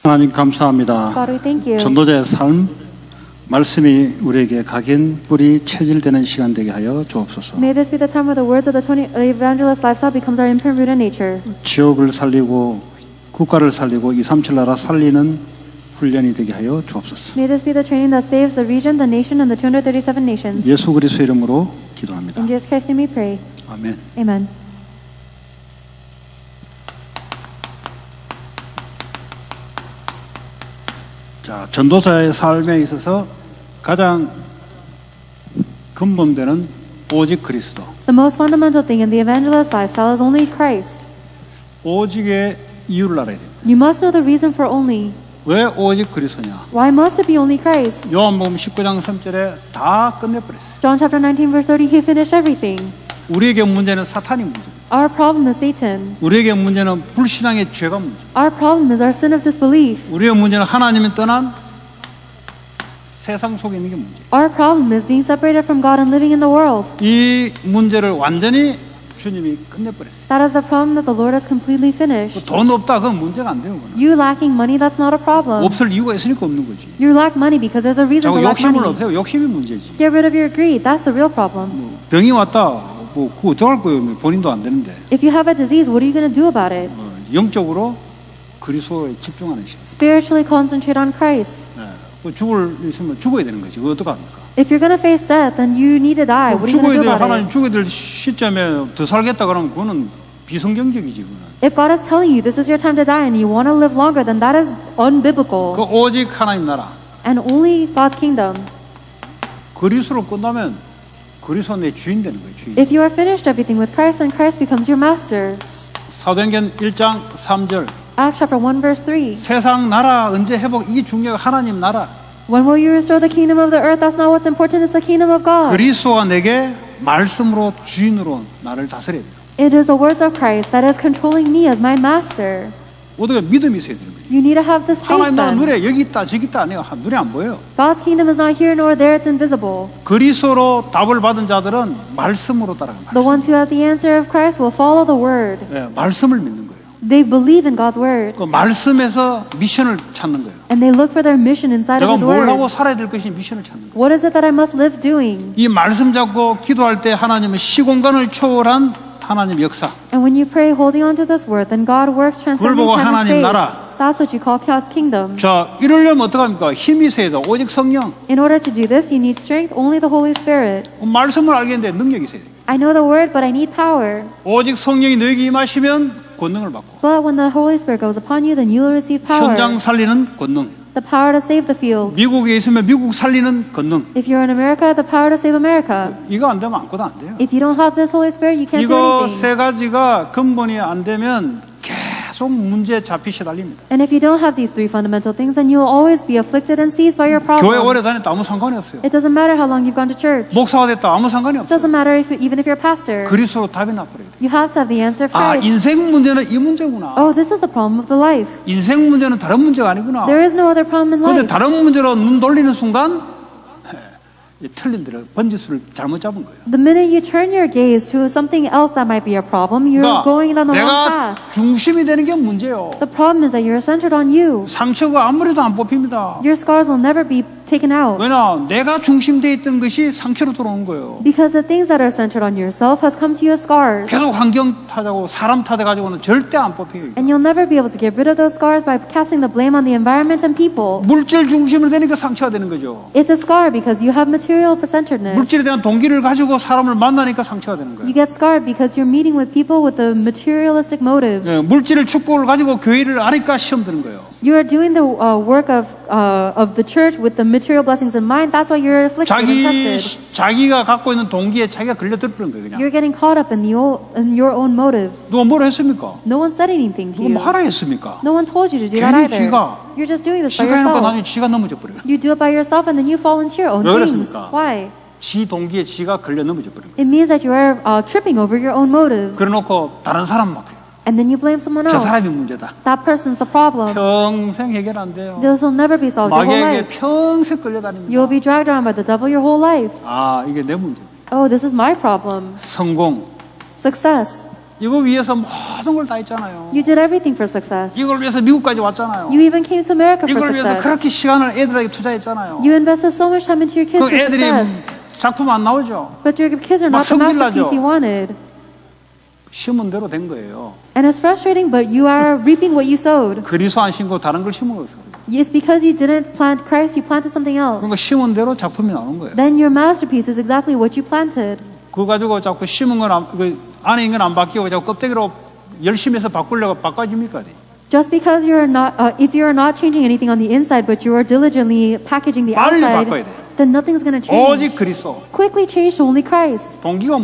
하나님 감사합니다. God, we thank you. 전도자의 삶, 말씀이 우리에게 각인 뿌리 체질되는 시간 되게 하여 주옵소서. May this be the time where the words of the evangelist lifestyle becomes our imprint rooted nature. 지역을 살리고 국가를 살리고 237 나라 살리는 훈련이 되게 하여 주옵소서. May this be the training that saves the region, the nation, and the 237 nations. 예수 그리스도 이름으로 기도합니다. In Jesus Christ's name we pray. 아멘. Amen. 자, 전도자의 삶에 있어서 가장 근본되는 오직 그리스도. The most fundamental thing in the evangelist lifestyle is only Christ. 오직의 이유를 알아야 됩니다. You must know the reason for only. 왜 오직 그리스도냐? Why must it be only Christ? 요한복음 19장 3절에 다 끝내버렸어요. John chapter 19 verse 30, he finished everything. 우리에게 문제는 사탄이 문제입니다. Our problem is Satan. 우리에게 문제는 불신앙의 죄가 문제. Our problem is our sin of disbelief. 우리의 문제는 하나님을 떠난 세상 속에 있는 게 문제. Our problem is being separated from God and living in the world. 이 문제를 완전히 주님이 끝내버렸어요. That is the problem that the Lord has completely finished. 돈 없다 그건 문제가 안 돼요. 그건. You lacking money, that's not a problem. 없을 이유가 있으니까 없는 거지. You lack money because there's a reason 자꾸 to lack 욕심을 money. 없애요. 욕심이 문제지. Get rid of your greed. That's the real problem. 병이 왔다. 뭐 그거 어떡할 거예요. 본인도 안 되는데. If you have a disease, what are you going to do about it? 영적으로 그리스도에 집중하는 시간. Spiritually concentrate on Christ. 뭐 죽을 있으면 죽어야 되는 거지. 그거 어떡합니까? If you're going to face death, then you need to die. What are you 죽어야 going to do 돼. about 하나님 it? 죽어야 될 시점에 더 살겠다 그러면 그거는 비성경적이지. 그거는. If God is telling you this is your time to die and you want to live longer, then that is 그 unbiblical. 오직 하나님 나라. And only God's kingdom. 그리스도로 끝나면 그리스도 내 주인 되는 거예요. 주인. If you are finished everything with Christ, then Christ becomes your master. 사도행전 1장 3절. Acts chapter 1 verse 3. 세상 나라 언제 회복? 이게 중요해요. 하나님 나라. When will you restore the kingdom of the earth? That's not what's important, it's the kingdom of God. 그리스도가 내게 말씀으로 주인으로 나를 다스려야 돼요. It is the words of Christ that is controlling me as my master. 어떻게 믿음이 있어야 되는 거예요. You need to have this faith 하나님 나라 then. 눈에 여기 있다 저기 있다 아니에요. 눈에 안 보여요. God's kingdom is not here nor there, it's invisible. 그리스도로 답을 받은 자들은 말씀으로 따라가는 The 말씀. ones who have the answer of Christ will follow the word. 예, 말씀을 믿는 거예요. They believe in God's word. 그 말씀에서 미션을 찾는 거예요. And they look for their mission inside 내가 of His 뭘 하고 word. 살아야 될 것이 미션을 찾는 거예요. What is it that I must live doing? 이 말씀 잡고 기도할 때 하나님은 시공간을 초월한 하나님의 역사. And when you pray holding on to this word, then God works 그걸 transcending 보고 time and 하나님 space. 나라. That's what you call God's kingdom. 자, 이러려면 어떡합니까? 힘이 있어야 돼. 오직 성령. In order to do this, you need strength, only the Holy Spirit. 말씀을 알겠는데 능력이 있어야 돼. I know the word, but I need power. 오직 성령이 너에게 임하시면 권능을 받고 But when the Holy Spirit goes upon you, then you will receive power. 현장 살리는 권능. The power to save the field. 미국에 있으면 미국 살리는 권능. If you're in America, the power to save America. 이거 안 되면 아무것도 안 돼요. If you don't have this Holy Spirit, you can't do 이거 anything. 세 가지가 근본이 안 되면 계속 문제에 잡히 시달립니다. And if you don't have these three fundamental things, then you will always be afflicted and seized by your 교회 오래 problems. 다녔다 아무 상관이 없어요. It doesn't matter how long you've gone to church. 목사가 됐다 아무 상관이 It 없어요. doesn't matter even if you're a pastor. 그리스도로 답이 나버려야 돼. You have to have the answer 아, first. 인생 문제는 이 문제구나. Oh, this is the problem of the life. 인생 문제는 다른 문제가 아니구나. There is no other problem in 그런데 life. 다른 문제로 눈 돌리는 순간 틀린 데를 번지수를 잘못 잡은 거예요. The minute you turn your gaze to something else that might be a problem, you're going down the wrong 내가 path. 중심이 되는 게 문제예요. The problem is that you're centered on you. 상처가 아무래도 안 뽑힙니다. Your scars will never be taken out. 왜냐? 내가 중심되어 있던 것이 상처로 들어오는 거예요. Because the things that are centered on yourself has come to you as scars. 계속 환경 탓하고 사람 탓해가지고는 절대 안 뽑혀요. And you'll never be able to get rid of those scars by casting the blame on the environment and people. 물질 중심으로 되니까 상처가 되는 거죠. It's a scar because you have material centeredness. 물질에 대한 동기를 가지고 사람을 만나니까 상처가 되는 You 거예요. get scarred because you're meeting with people with the materialistic motives. 예, 물질의 축복을 가지고 교회를 아니까 시험 드는 거예요. You are doing the work of the church with the material blessings in mind. That's why you're afflicted and tested. 자기가 갖고 있는 동기에 자기가 걸려들버린 거예요. 그냥. You're getting caught up in your own motives. 누가 뭐라 했습니까? No one said anything to 누가 you. 뭐 하라 했습니까? No one told you to do that 괜히 either. 지가 You're just doing this by 지가 해놓고 yourself. 나중에 지가 넘어져 버려요. You do it by yourself and then you fall into your own 왜 things. 그랬습니까? Why? 지 동기에 지가 걸려 넘어져 버린 거예요. It means that you are tripping over your own motives. 그래놓고 다른 사람 맡겨요. And then you blame someone 저 else. 사람이 문제다. That person's the problem. 평생 해결 안 돼요. This will never be solved your whole 마귀에게 life. 평생 끌려다닙니다. You'll be dragged around by the devil your whole life. 아, 이게 내 문제. Oh, this is my problem. 성공, Success, 이거 위해서 모든 걸 다 했잖아요. You did everything for success. 이걸 위해서 미국까지 왔잖아요. You even came to America for 이걸 위해서 success. 그렇게 시간을 애들에게 투자했잖아요. You invested so much time into your kids 그 for 애들이 success. 작품 안 나오죠. But your kids are 막 not the masterpiece 성질나죠. you wanted. 심은 대로 된 거예요. And it's frustrating, but you are reaping what you sowed. 그리스도 안 심고 다른 걸 심어서. It's because you didn't plant Christ, you planted something else. 그러니까 심은 대로 작품이 나오는 거예요. Then your masterpiece is exactly what you planted. 그거 가지고 자꾸 심은 건 안에 있는 건 안 바뀌고 자꾸 껍데기로 열심히 해서 바꾸려고 바꿔집니까? Just because you're not, if you're not changing anything on the inside, but you are diligently packaging the 빨리 outside, 바꿔야 돼. then nothing's going to change. 오직 그리스도. Quickly change to only Christ. 동기가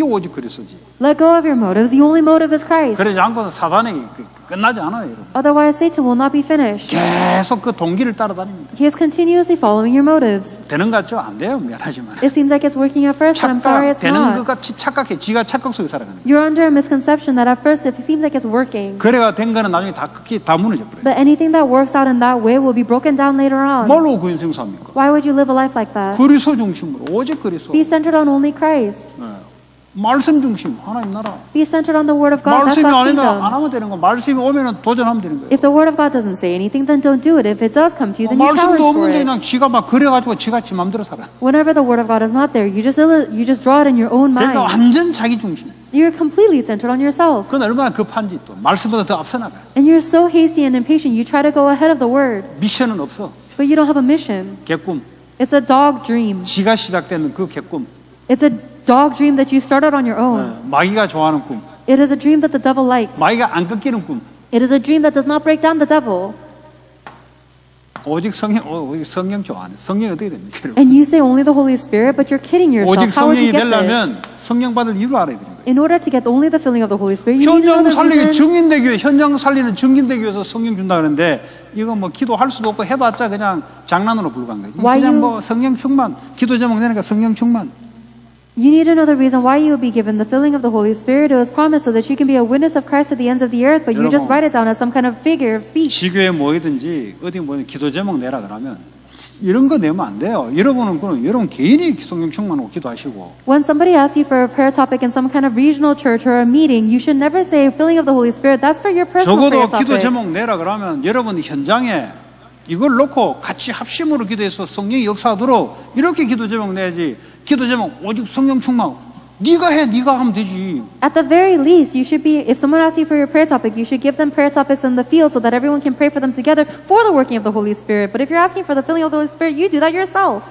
오직 그리스도지. Let go of your motives. The only motive is Christ. 그러지 않고는 사단이 끝나지 않아요, 여러분. Otherwise, Satan will not be finished. 계속 그 동기를 따라다닙니다. He is continuously following your motives. 되는 것 같죠? 안 돼요, 미안하지만. It seems like it's working at first, but I'm sorry it's 되는 것 not. 같이 착각해. 지가 착각 속에 살아가는 거예요. You're under a misconception that at first it seems like it's working. 그래가 된 거는 나중에 다 크게 다 무너져 버려요. But anything that works out in that way will be broken down later on. 뭘로 그 인생 삽니까? Why would you live a life like that? 그리스도 중심으로 오직 그리스도. Be centered on only Christ. 네. 말씀 중심 하나님 나라. Be centered on the Word of God. That's 말씀이 God's 아니면 안 kingdom. 하면 되는 거. 말씀이 오면은 도전하면 되는 거예요. If the Word of God doesn't say anything, then don't do it. If it does come to you, then you challenge 말씀도 for 없는데 it. 그냥 지가 막 그래가지고 지가 지 맘대로 살아. Whenever the Word of God is not there, you just draw it in your own 그러니까 mind. 완전 자기 중심. You're completely centered on yourself. 그건 얼마나 급한지 또 말씀보다 더 앞서 나가요. And you're so hasty and impatient, you try to go ahead of the Word, 미션은 없어. but you don't have a mission. 개꿈. It's a dog dream. 지가 시작되는 그 개꿈. It's a dog dream that you started on your own. 네. 마귀가 좋아하는 꿈. It is a dream that the devil likes. 마귀가 안 꺾이는 꿈. It is a dream that does not break down the devil. 오직 성령 좋아하네. 성령이 어떻게 됩니까? 여러분? And you say only the Holy Spirit, but you're kidding yourself. 오직 How would 성령이 you get 되려면 this? 성령 받을 이유를 알아야 되는 거예요. In order to get only the filling of the Holy Spirit, you need to know 현장 the 살리기 reason. 증인되기 현장 살리는 증인되기 위해서 성령 준다 그러는데 이거 뭐 기도할 수도 없고 해봤자 그냥 장난으로 불과한 거지. Why 그냥 you- 뭐 성령 충만 기도 제목 내니까 성령 충만. You need to know the reason why you will be given the filling of the Holy Spirit. It was promised so that you can be a witness of Christ to the ends of the earth, but you just 여러분, write it down as some kind of figure of speech. 지교에 모이든지 어디 모이든 기도 제목 내라 그러면 이런 거 내면 안 돼요. 여러분은 그럼 여러분 개인이 성령 충만하고 기도하시고 When somebody asks you for a prayer topic in some kind of regional church or a meeting, you should never say filling of the Holy Spirit. That's for your personal prayer 적어도 기도 topic. 제목 내라 그러면 여러분 현장에 이걸 놓고 같이 합심으로 기도해서 성령이 역사하도록 이렇게 기도 제목 내야지. 기도 제목 오직 성령 충만. 네가 해, 네가 하면 되지. At the very least, you should be, if someone asks you for your prayer topic, you should give them prayer topics in the field so that everyone can pray for them together for the working of the Holy Spirit. But if you're asking for the filling of the Holy Spirit, you do that yourself.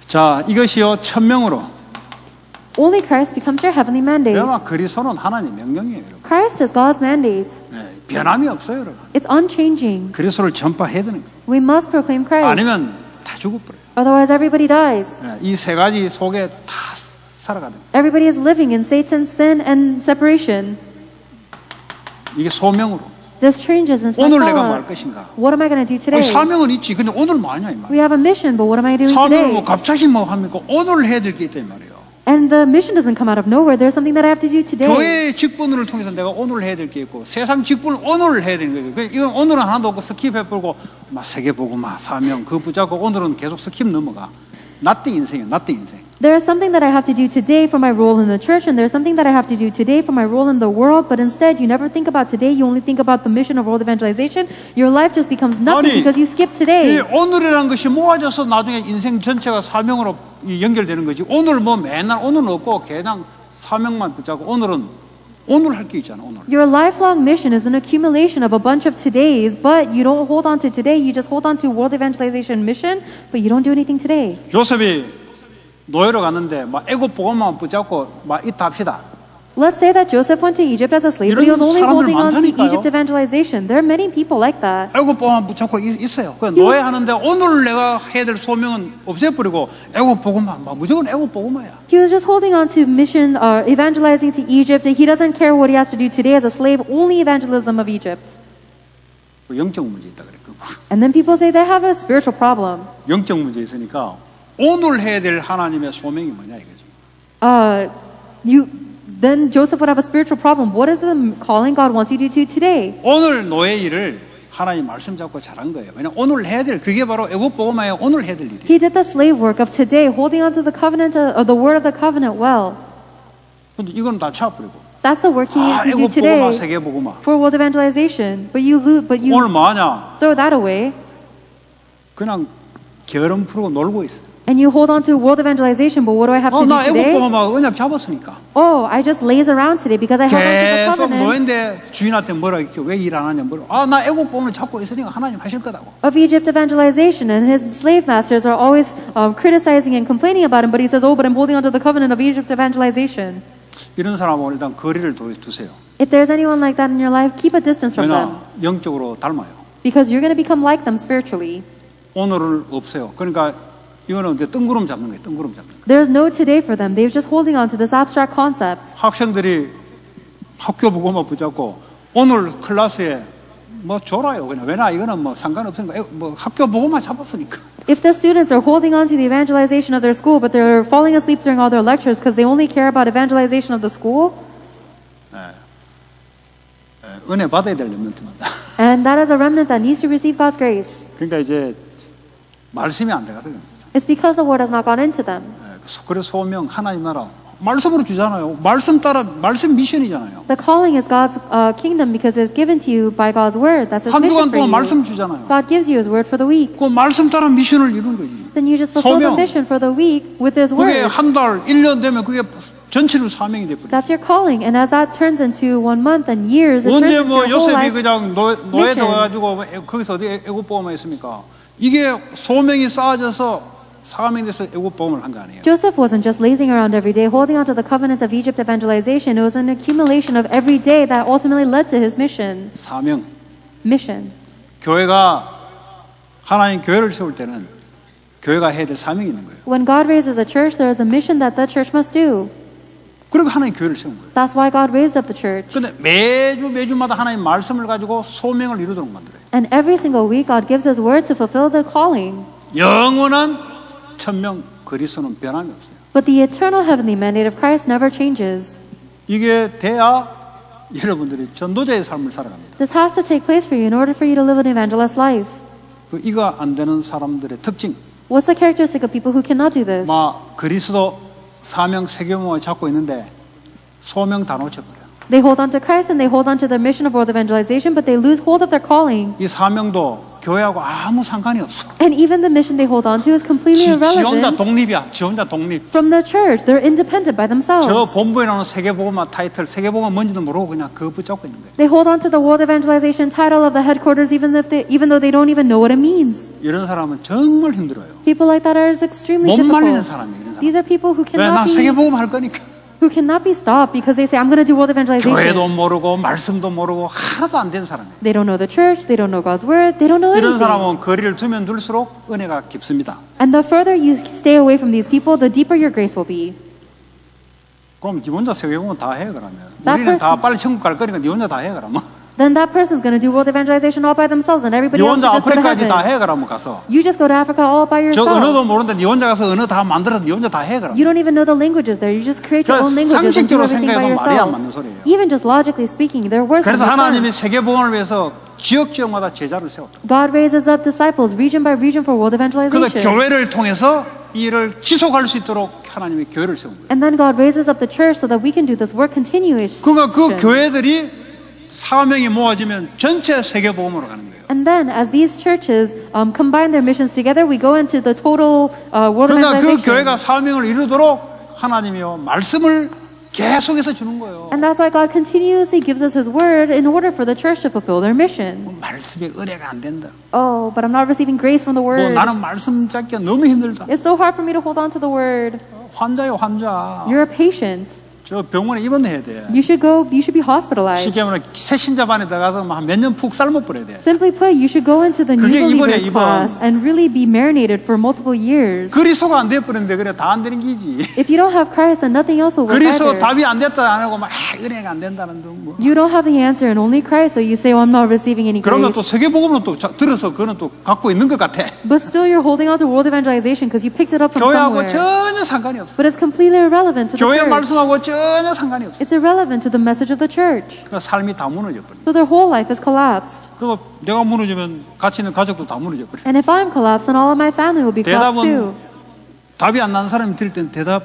자, 이것이요 천명으로. Only Christ becomes your heavenly mandate. 그러나 그리스도는 하나님 명령이에요, 여러분. Christ is God's mandate. 네, 변함이 없어요, 여러분. It's unchanging. 그리스도를 전파해야 되는 거예요. We must proclaim Christ. 아니면 다 죽어버려요. Otherwise, everybody dies. 이 세 가지 속에 다 살아가는 거예요. Everybody is living in Satan's sin and separation. 이게 소명으로. This changes into my 오늘 내가 뭐 할 follow-up. 것인가? What am I going to do today? 사명은 있지. 근데 오늘 뭐 하냐 이 We 말이야. have a mission, but what am I doing 사명을 뭐 today? 갑자기 뭐 합니까? 오늘 해야 될 게 있다 이 말이에요. And the mission doesn't come out of nowhere. There's something that I have to do today. 교회의 직분을 통해서 내가 오늘 해야 될 게 있고 세상 직분을 오늘 해야 되는 거예요. 이건 오늘은 하나도 없고 스킵해버리고 막 세계보고 막 사명 그거 붙잡고 오늘은 계속 스킵 넘어가. 나때 인생이야. 나때 인생. There is something that I have to do today for my role in the church, and there's something that I have to do today for my role in the world, but instead you never think about today, you only think about the mission of world evangelization. Your life just becomes nothing 아니, because you skip 이 today. 오늘이라는 것이 모아져서 나중에 인생 전체가 사명으로 연결되는 거지. 오늘 뭐 맨날 오늘은 없고 그냥 사명만 붙잡고 오늘은 오늘 할 게 있잖아. 오늘. Your lifelong mission is an accumulation of a bunch of todays, but you don't hold on to today, you just hold on to world evangelization mission, but you don't do anything today. 요셉이 노예로 갔는데 막 애굽 보고만 붙잡고 막 이따 합시다. Let's say that Joseph went to Egypt as a slave, but he was 이런 only 사람들 holding on to 많다니까요. Egypt evangelization. There are many people like that. 애굽 보고만 붙잡고 있어요. 그 노예 하는데 오늘 내가 해야 될 소명은 없애버리고 애굽 보고만 막 무조건 애굽 보고만이야. He was just holding on to mission, evangelizing to Egypt. He doesn't care what he has to do today as a slave, only evangelism of Egypt. 영적 문제 있다 그래. And then people say they have a spiritual problem. 영적 문제 있으니까 오늘 해야 될 하나님의 소명이 뭐냐 이거지. Then Joseph would have a spiritual problem. What is the calling God wants you to do today? 오늘 노예 일을 하나님 말씀 잡고 잘한 거예요. 왜냐면 오늘 해야 될 그게 바로 애굽 보고만이 오늘 해야 될 일이에요. He did the slave work of today, holding on to the covenant of the word of the covenant well. 근데 이건 다 쳐버리고. That's the work he needs to do 애국 보고마, today 세계 보고마. for world evangelization. But you 오늘 뭐하냐? throw that away 그냥 게으름 풀고 놀고 있어. and you hold on to world evangelization. But what do I have to do 나 애국 today? 보고마 언약 잡았으니까. Oh, I just laze around today because I held on to the 계속 covenant 노예인데 주인한테 뭐라 이렇게 왜 일 안 하냐 뭐라. 나 애국 보고마 잡고 있으니까 하나님 하실 거다고. of Egypt evangelization, and his slave masters are always criticizing and complaining about him. But he says, "Oh, but I'm holding on to the covenant of Egypt evangelization." 이런 사람은 일단 거리를 두세요. If there's anyone like that in your life, keep a distance from them 왜냐 영적으로 닮아요. because you're going to become like them spiritually. 오늘은 없어요. 그러니까 이거는 이제 뜬구름 잡는 거예요. 뜬구름 잡는 거. There's no today for them. They're just holding on to this abstract concept. 학생들이 학교 보고만 붙잡고 오늘 클래스에 뭐 줘라요. 그냥 왜냐 이거는 뭐 상관없으니까 뭐 학교 보고만 잡았으니까. If the students are holding on to the evangelization of their school, but they're falling asleep during all their lectures because they only care about evangelization of the school, 은혜 받아야 될 렘넌트입니다. and that is a remnant that needs to receive God's grace. 그러니까 이제 말씀이 안 돼가서 그래요. It's because the word has not gone into them. 그래서 소명 하나님 나라 말씀으로 주잖아요. 말씀 따라 말씀 미션이잖아요. The calling is God's kingdom because it's given to you by God's word. That's His 한 mission 주간 for 동안 말씀 you. 주잖아요. God gives you His word for the week. 그 말씀 따라 미션을 이루는 거지. Then you just fulfill the 소명. mission for the week with His 그게 word. 한 달, 1년 되면 그게 전체로 사명이 돼버려. That's your calling. And as that turns into 1 month and years, it turns 언제 into 뭐 your whole 요셉이 life. 그냥 노예 돼가지고 거기서 어디 애국 보험만 했습니까? 이게 소명이 쌓아져서 사명이 돼서 애국 보험을 한 거 아니에요. Joseph wasn't just lazing around every day, holding on to the covenant of Egypt evangelization. It was an accumulation of every day that ultimately led to his mission. 사명. Mission. 교회가 하나님 교회를 세울 때는 교회가 해야 될 사명이 있는 거예요. When God raises a church, there is a mission that the church must do. 그리고 하나님 교회를 세운 거예요. That's why God raised up the church. 근데 매주마다 하나님 말씀을 가지고 소명을 이루도록 만들어요. And every single week, God gives His word to fulfill the calling. 영원한 천명 그리스도는 변함이 없어요. But the eternal heavenly mandate of Christ never changes. 이게 돼야 여러분들이 전도자의 삶을 살아갑니다. This has to take place for you in order for you to live an evangelist life. 이거 안 되는 사람들의 특징. What's the characteristic of people who cannot do this? 막 그리스도 사명 세계명을 잡고 있는데 소명 다 놓쳐버려요. They hold on to Christ and they hold on to their mission of world evangelization, but they lose hold of their calling. 이 사명도 교회하고 아무 상관이 없어. And even the mission they hold on to is completely 지 혼자 irrelevant 독립이야. 지 혼자 독립. from the church. They're independent by themselves. 저 본부에 나오는 세계복음화 타이틀, 세계복음화 뭔지도 모르고 그냥 그거 붙잡고 있는 거예요. They hold on to the world evangelization title of the headquarters even though they don't even know what it means. 이런 사람은 정말 힘들어요. People like that are extremely 못 말리는 difficult. 사람이에요. 이런 사람. These are people who 왜 나 cannot 세계복음 할 거니까. be stopped because they say, I'm going to do world evangelization. 교회도 모르고 말씀도 모르고 하나도 안 된 사람이에요. They don't know the church, they don't know God's word, they don't know 이런 anything. 사람은 거리를 두면 둘수록 은혜가 깊습니다. And the further you stay away from these people, the deeper your grace will be. 그럼 지 혼자 세계복음 다 해 그러면. That 우리는 다 person- 빨리 천국 갈 거니까 니 혼자 다 해 그러면. Then that person's going to do world evangelization all by themselves and 니 everybody else 혼자 should just go to 아프리카까지 다 heaven. 해 그러면 가서. You just go to Africa all by 저 yourself. 언어도 모르는데 니 혼자 가서 언어 다 만들어서 니 혼자 다 해 그러면. You don't even know the languages there. You just create your 저 own languages and do 상식적으로 everything by 생각해도 말이 안 맞는 yourself. 소리예요. Even just logically speaking, there are words 그래서 하나님이 세계복음을 위해서 지역마다 제자를 세웠다. God raises up disciples region by region for world 그래서 evangelization. 교회를 통해서 이 일을 지속할 수 있도록 하나님이 교회를 세운 거예요. And then God raises up the church so that we can do this work continuously. 그러니까 그 교회들이 사명이 모아지면 전체 세계복음으로 가는 거예요. And then, as these churches combine their missions together, we go into the total world 그러니까 그 evangelization. 교회가 사명을 이루도록 하나님이요 말씀을 계속해서 주는 거예요. And that's why God continuously gives us His word in order for the church to fulfill their mission. 말씀에 은혜가 안 된다. Oh, but I'm not receiving grace from the 뭐 word. 나는 말씀 잡기가 너무 힘들다. It's so hard for me to hold on to the word. 환자요 환자. You're a patient. 저 병원에 입원해야 돼. You should be hospitalized. 쉽게 말하면 새신자반에 들어가서 한 몇 년 푹 삶아 버려야 돼. Simply put, you should go into the new 그게 believers 입원이야, 입원. class and really be marinated for multiple years. 그리스도가 안 돼버렸는데 그래 다 안 되는 기지. If you don't have Christ, then nothing else will work 그리스도 either. 답이 안 됐다 안 하고 막 은혜가 안 된다는 둥 뭐. You don't have the answer and only Christ, so you say, well, I'm not receiving any 그러면 또 grace. 세계복음은 또 들어서 그거는 또 갖고 있는 것 같아. But still you're holding on to world evangelization because you picked it up from 교회하고 somewhere. 전혀 상관이 없어. But it's completely irrelevant to the 교회 church. 말씀하고 전혀 상관이 없어. It's irrelevant to the message of the church. 그 삶이 다 무너져 버려. So their whole life is collapsed. 그리고 내가 무너지면 같이 있는 가족도 다 무너져 버려. And if I'm collapsed, then all of my family will be collapsed too. 대답은 답이 안 나는 사람이 들을 땐 대답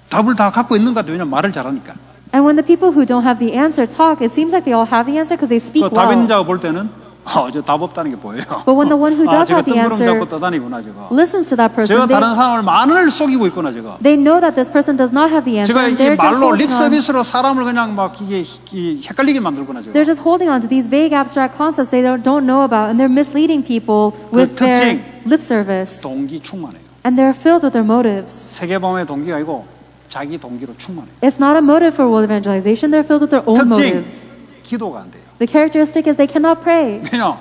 답을 다 갖고 있는 것 같아요. 왜냐면 말을 잘하니까. And when the people who don't have the answer talk, it seems like they all have the answer because they speak 그 답 있는 well. 자가 볼 때는 저 답 없다는 게 보여요. But when the one who does 제가 have the 뜬구름 answer 잡고 떠다니구나 저거. listens to that person, 제가 다른 사람을 만을 속이고 있구나 저거. they know that this person does not have the answer. 제가 And 이 they're just 말로 립 holding on. 서비스로 사람을 그냥 막 이게 헷갈리게 만들구나 저거. They're just holding on to these vague abstract concepts they don't know about, and they're misleading people with their lip service. 동기 충만해요. And they're filled with their motives. 세계보험의 동기가 아니고 자기 동기로 충만해요. It's not a motive for world evangelization. They're filled with their own 특징 motives. 기도가 안 돼요. The characteristic is they cannot pray. 그냥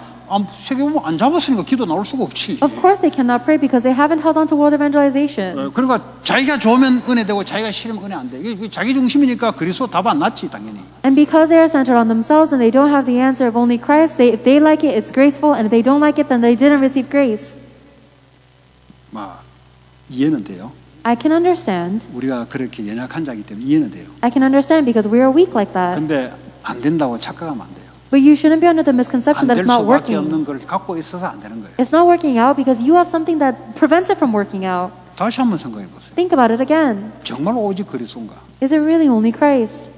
세계보험 안 잡았으니까 기도 나올 수가 없지. Of course they cannot pray because they haven't held on to world evangelization. 그러니까 자기가 좋으면 은혜 되고 자기가 싫으면 은혜 안 돼. 이게 자기 중심이니까 그리스도 답 안 났지 당연히. And because they are centered on themselves and they don't have the answer of only Christ, if they like it, it's graceful, and if they don't like it, then they didn't receive grace. 막 이해는 돼요. I can understand. 우리가 그렇게 연약한 자이기 때문에 이해는 돼요. I can understand because we are weak like that. 근데 안 된다고 착각하면 안 돼요. But you shouldn't be under the misconception 안 that 될 it's not 수밖에 working. 없는 걸 갖고 있어서 안 되는 거예요. It's not working out because you have something that prevents it from working out. 다시 한번 생각해 보세요. Think about it again. 정말 오직 그리스도인가? Is it really only Christ?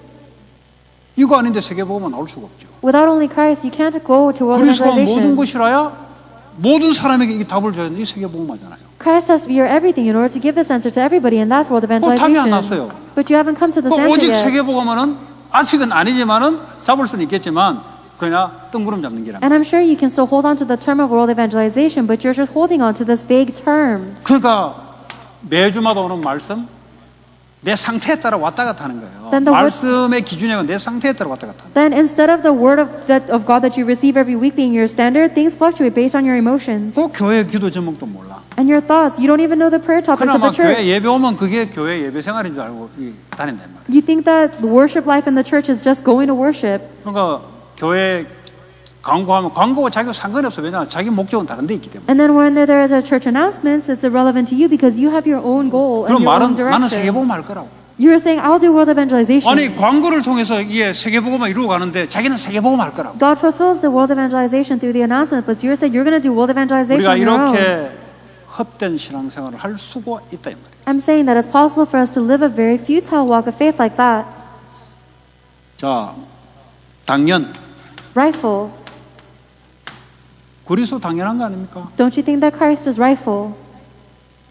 이거 아닌데 세계보험은 나올 수가 없죠. Without only Christ, you can't go to world 그리스도가 모든 evangelization. 것이라야 모든 사람에게 이 답을 줘야 되는 이 세계보험하잖아요. Christ has to be your everything in order to give this answer to everybody, and that's world 답이 안 evangelization. 났어요. But you haven't come to this answer 오직 yet. 세계보험은 아직은 아니지만은 잡을 수는 있겠지만 그냥 뜬구름 잡는 기랍니다. And I'm sure you can still hold on to the term of world evangelization, but you're just holding on to this vague term. 그러니까 매주마다 오는 말씀 내 상태에 따라 왔다 갔다 하는 거예요. Then the word- 말씀의 기준이 내 상태에 따라 왔다 갔다 하는 거예요. Then instead of the word of God that you receive every week being your standard, things fluctuate based on your emotions. 꼭 교회 기도 제목도 몰라. And your thoughts. You don't even know the prayer topics 그러나 of the 막 교회 church. 예배 오면 그게 교회 예배 생활인 줄 알고 다닌단 말이에요. You think that the worship life in the church is just going to worship. 그러니까 교회 광고하면 광고와 자기가 상관이 없어. 왜냐하면 자기 목적은 다른 데 있기 때문에. And then when there is a church announcements, it's irrelevant to you because you have your own goal and 그럼 your own 말은 나는 direction. 세계보험 할 거라고. You're saying, I'll do world evangelization. 아니 광고를 통해서 이게 세계보험을 이루어 가는데 자기는 세계보험 할 거라고. God fulfills the world evangelization through the announcement, but you're saying you're going to do world evangelization 우리가 on your own. 이렇게 헛된 신앙생활을 할 수가 있다 이 말이에요. I'm saying that it's possible for us to live a very futile walk of faith like that. 자, 당연 Rightful. 그리스도 당연한 거 아닙니까? Don't you think that Christ is rightful?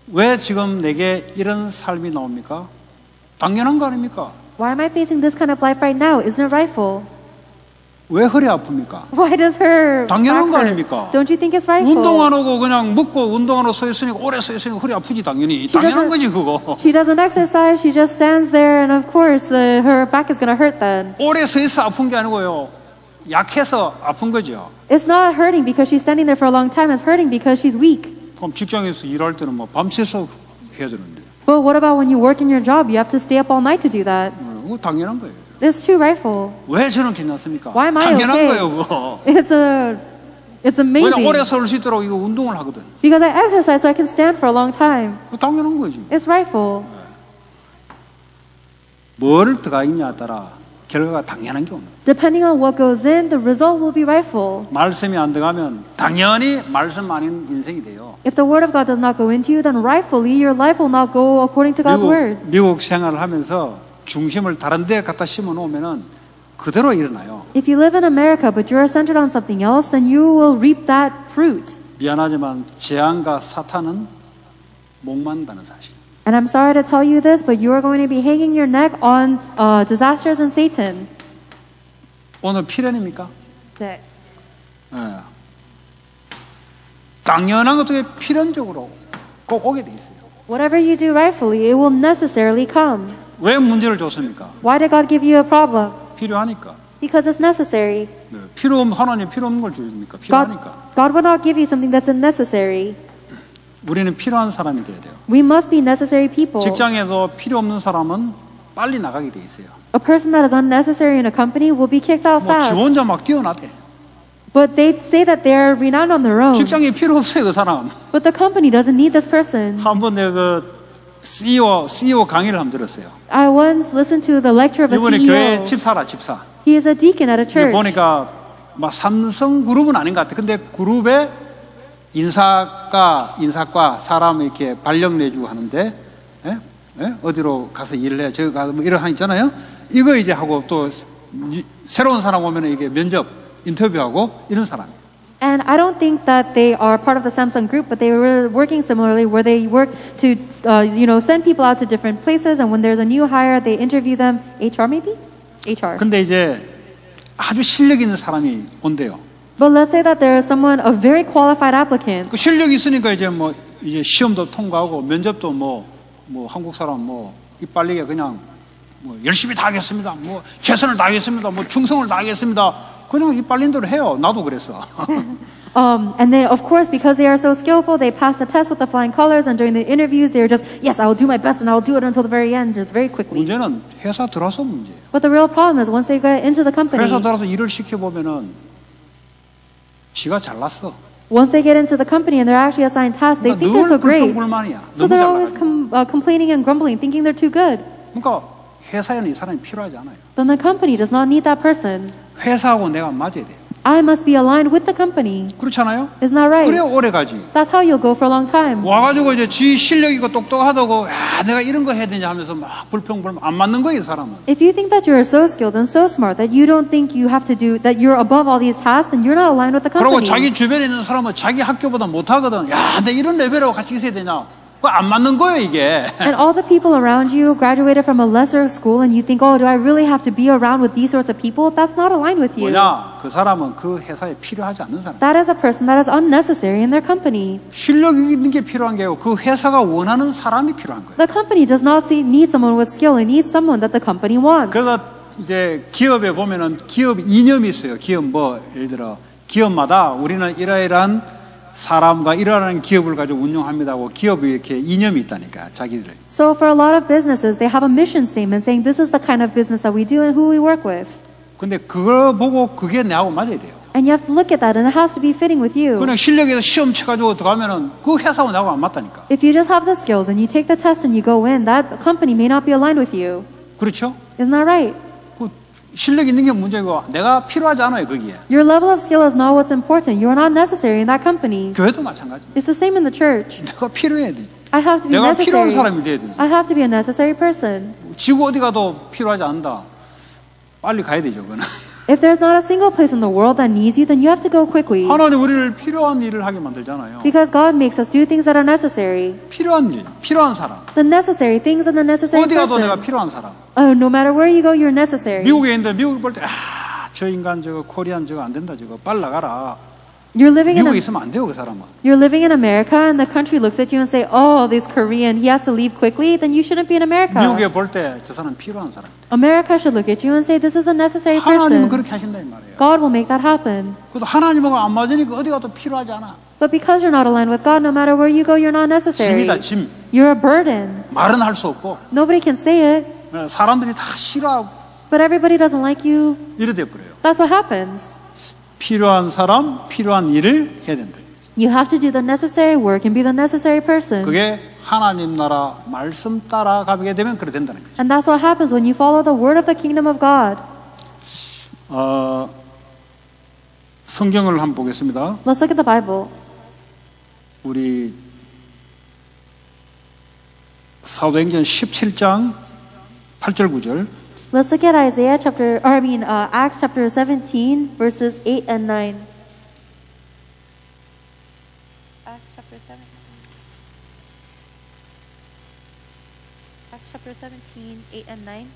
왜 지금 내게 이런 삶이 나옵니까? 당연한 거 아닙니까? Why am I facing this kind of life right now? Isn't it rightful? 왜 허리 아픕니까? Why does her 당연한 back 거 hurt? 아닙니까? Don't you think it's rightful? 운동 안 하고 그냥 먹고 운동 안 하고 서 있으니까 오래 서 있으니까 허리 아프지 당연히. 당연한 거지 그거. She doesn't exercise. She just stands there, and of course, her back is going to hurt then. 오래 서 있어 아픈 게 아니고요. 약해서 아픈 거죠. It's not hurting because she's standing there for a long time. It's hurting because she's weak. 그럼 직장에서 일할 때는 뭐 밤새서 해야 되는데. But what about when you work in your job? You have to stay up all night to do that. 그거 당연한 거예요. It's too rightful. 왜 저는 괜찮습니까? Why am I 당연한 okay? 거예요 그거. It's 왜냐 amazing. 오래 설 수 있도록 이거 운동을 하거든. Because I exercise so I can stand for a long time. 그거 당연한 거지. It's rightful. 뭐를 들어가 있냐에 따라 결과가 당연한 게 없는 거예요. Depending on what goes in, the result will be rightful. 말씀이 안 들어가면 당연히 말씀 아닌 인생이 돼요. If the word of God does not go into you, then rightfully your life will not go according to God's word. 미국 생활을 하면서 중심을 다른 데 갖다 심어 놓으면은 그대로 일어나요. If you live in America but you are centered on something else, then you will reap that fruit. 미안하지만 재앙과 사탄은 목만다는 사실. And I'm sorry to tell you this, but you are going to be hanging your neck on disasters and Satan. 오늘 필연입니까? 네. 예. 당연한 것도 필연적으로 꼭 오게 돼 있어요. Whatever you do rightfully, it will necessarily come. 왜 문제를 줬습니까? Why did God give you a problem? 필요하니까. Because it's necessary. 네. 하나님 필요 없는 걸 주십니까? God, 필요하니까. God will not give you something that's unnecessary. 우리는 필요한 사람이 돼야 돼요. We must be necessary people. 직장에도 필요 없는 사람은 빨리 나가게 돼 있어요. A person that is unnecessary in a company will be kicked out 뭐 지 fast. 혼자 막 뛰어나대. But they say that they're renowned on their own. 직장에 필요 없어요, 그 사람. But the company doesn't need this person. 한번 내가 그 CEO 강의를 한번 들었어요. I once listened to the lecture of a 이번에 교회 CEO. 집사라, 집사. He is a deacon at a 이게 church. 보니까 막 삼성 그룹은 아닌 것 같아. 근데 그룹에 인사과 사람 이렇게 발령 내주고 하는데, 예? 예? 어디로 가서 일을 해, 저기 가서 뭐 이런 한 있잖아요. 이거 이제 하고 또 새로운 사람 오면 이게 면접, 인터뷰하고 이런 사람. And I don't think that they are part of the Samsung group, but they were working similarly where they work to, send people out to different places. And when there's a new hire, they interview them. HR maybe? HR. 근데 이제 아주 실력 있는 사람이 온대요. But let's say that there is someone, a very qualified applicant. 그 실력이 있으니까 이제 이제 시험도 통과하고 면접도 한국 사람 입 빨리게 그냥 열심히 다 하겠습니다. 최선을 다하겠습니다. 충성을 다하겠습니다. 그냥 입 빨린 대로 해요. 나도 그랬어. And then, of course, because they are so skillful, they pass the test with the flying colors. And during the interviews, they're just, yes, I will do my best and I will do it until the very end, just very quickly. 문제는 회사 들어서 문제예요. But the real problem is once they get into the company, 회사 들어서 일을 시켜보면은 지가 잘났어. once they get into the company and they're actually assigned tasks, they think they're so 늘 great. 불평불만이야. So 너무 they're always 잘나가지고. complaining and grumbling, thinking they're too good. 그러니까 회사에는 이 사람이 필요하지 않아요. Then the company does not need that person. 회사하고 내가 맞아야 돼요. I must be aligned with the company. 그렇잖아요? Isn't that right? 그래야 오래 가지. That's how you'll go for a long time. 와가지고 이제 지 실력 있고 똑똑하다고 내가 이런 거 해야 되냐 하면서 막 불평불만 안 맞는 거예요, 이 사람은. If you think that you're so skilled and so smart that you don't think you have to do, that you're above all these tasks, then you're not aligned with the 그리고 company. 자기 주변에 있는 사람은 자기 학교보다 못하거든. 야, 내 이런 레벨하고 같이 있어야 되냐? 그거 안 맞는 거예요, 이게. And all the people around you graduated from a lesser school and you think, oh, do I really have to be around with these sorts of people? That's not aligned with you. 뭐냐? 그 사람은 그 회사에 필요하지 않는 사람. That is a person that is unnecessary in their company. 실력 있는 게 필요한 게 아니고 그 회사가 원하는 사람이 필요한 거예요. The company does not need someone with skill. It needs someone that the company wants. 그래서 이제 기업에 보면은 기업 이념이 있어요. 기업 예를 들어 기업마다 우리는 이러이러한 사람과 이러한 기업을 가지고 운영합니다고 기업이 이렇게 이념이 있다니까 자기들. So for a lot of businesses, they have a mission statement saying this is the kind of business that we do and who we work with. 근데 그거 보고 그게 내하고 맞아야 돼요. And you have to look at that and it has to be fitting with you. 그냥 실력에서 시험 쳐가지고 들어가면은 그 회사하고 나하고 안 맞다니까. If you just have the skills and you take the test and you go in, that company may not be aligned with you. 그렇죠? Isn't that right? 그 실력 있는 게 문제고 내가 필요하지 않아요 거기에. Your level of skill is not what's important. You are not necessary in that company. 교회도 마찬가지. It's the same in the church. 내가 필요해야 돼. I have to be 내가 필요한 necessary. 사람이 돼야 돼. I have to be a necessary person. 지구 어디 가도 필요하지 않는다. 빨리 가야 되죠 그거는. If there's not a single place in the world that needs you, then you have to go quickly. 하나님 우리를 필요한 일을 하게 만들잖아요. Because God makes us do things that are necessary. 필요한 일, 필요한 사람. The necessary things and the necessary 어디 가도 내가 person. 필요한 사람. Oh, no matter where you go, you're necessary. 미국에 있는데 미국 볼 때 저 인간 저거 코리안 저거 안 된다 저거 빨리 나가라. You're living in 미국에 있으면 안 돼요 그 사람은. You're living in America and the country looks at you and say, oh, this Korean, he has to leave quickly, then you shouldn't be in America. 미국에 볼 때 저 사람 필요한 사람. America should look at you and say, this is a necessary 하나님은 person. 그렇게 하신다 이 말이에요. God will make that happen. 그것도 하나님하고 안 맞으니까 어디 가도 필요하지 않아. But because you're not aligned with God, no matter where you go, you're not necessary. 짐이다 짐. You're a burden. 말은 할 수 없고 Nobody can say it, 사람들이 다 싫어하고 but everybody doesn't like you. 이래 돼 버려요. That's what happens. 필요한 사람, 필요한 일을 해야 된다. You have to do the necessary work and be the necessary person. 그게 하나님 나라 말씀 따라가게 되면 그래 된다는 거죠. And that's what happens when you follow the word of the kingdom of God. 성경을 한번 보겠습니다. Let's look at the Bible. 우리 사도행전 17장 8절 9절. Let's look at Acts chapter 17, verses 8 and 9. Acts chapter 17. Acts chapter 17, 8 and 9.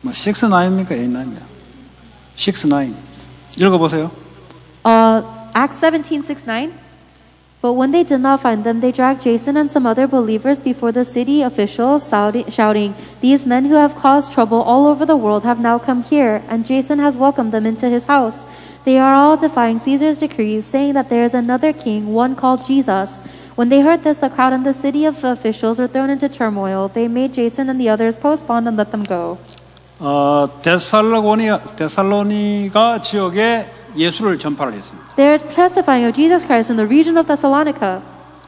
뭐 6, 9입니까? 8, 9입니까? 6, 9. 읽어보세요. Acts 17, 6, 9. But when they did not find them, they dragged Jason and some other believers before the city officials, shouting, "These men who have caused trouble all over the world have now come here, and Jason has welcomed them into his house. They are all defying Caesar's decrees, saying that there is another king, one called Jesus." When they heard this, the crowd and the city of officials were thrown into turmoil. They made Jason and the others post bond and let them go. 데살로니가 지역에 예수를 전파를 했습니다. They're testifying of Jesus Christ in the region of Thessalonica.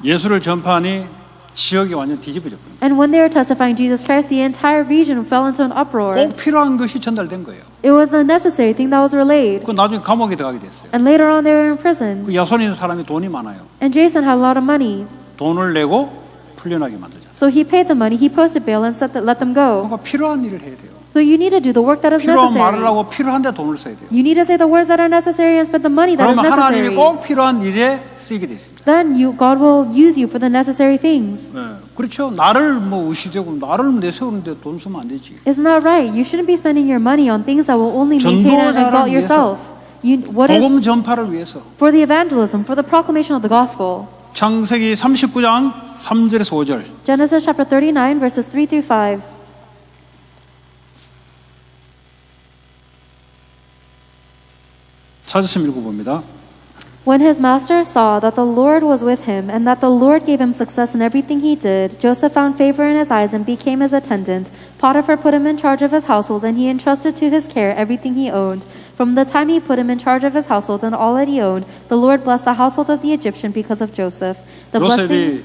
예수를 전파하니 지역이 완전 뒤집어졌거든요. And when they were testifying Jesus Christ, the entire region fell into an uproar. 꼭 필요한 것이 전달된 거예요. It was the necessary thing that was relayed. 그 나중에 감옥에 들어가게 됐어요. And later on, they were in prison. 그 야손 있는 사람이 돈이 많아요. And Jason had a lot of money. 돈을 내고 풀려나게 만들잖아요. So he paid the money, he posted bail and said that let them go. 그러니까 필요한 일을 해야 돼요. So you need to do the work that is 필요한 말을 necessary. 하고 필요한데 돈을 써야 돼요. You need to say the words that are necessary and spend the money that is 그러면 하나님이 necessary. 꼭 필요한 일에 쓰이게 돼 있습니다. Then God will use you for the necessary things. 네. 그렇죠. 나를 뭐 의시되고 나를 내세우는데 돈 쓰면 안 되지. Isn't that right? You shouldn't be spending your money on things that will only maintain and 전도자를 exalt yourself. What is 복음 전파를 위해서. for the evangelism, for the proclamation of the gospel. 창세기 39장 3절에서 5절. Genesis chapter 39 verses 3 through 5. 찾으시면 읽어봅니다. When his master saw that the Lord was with him and that the Lord gave him success in everything he did, Joseph found favor in his eyes and became his attendant. Potiphar put him in charge of his household and he entrusted to his care everything he owned. From the time he put him in charge of his household and all that he owned, the Lord blessed the household of the Egyptian because of Joseph. The blessing 요셉이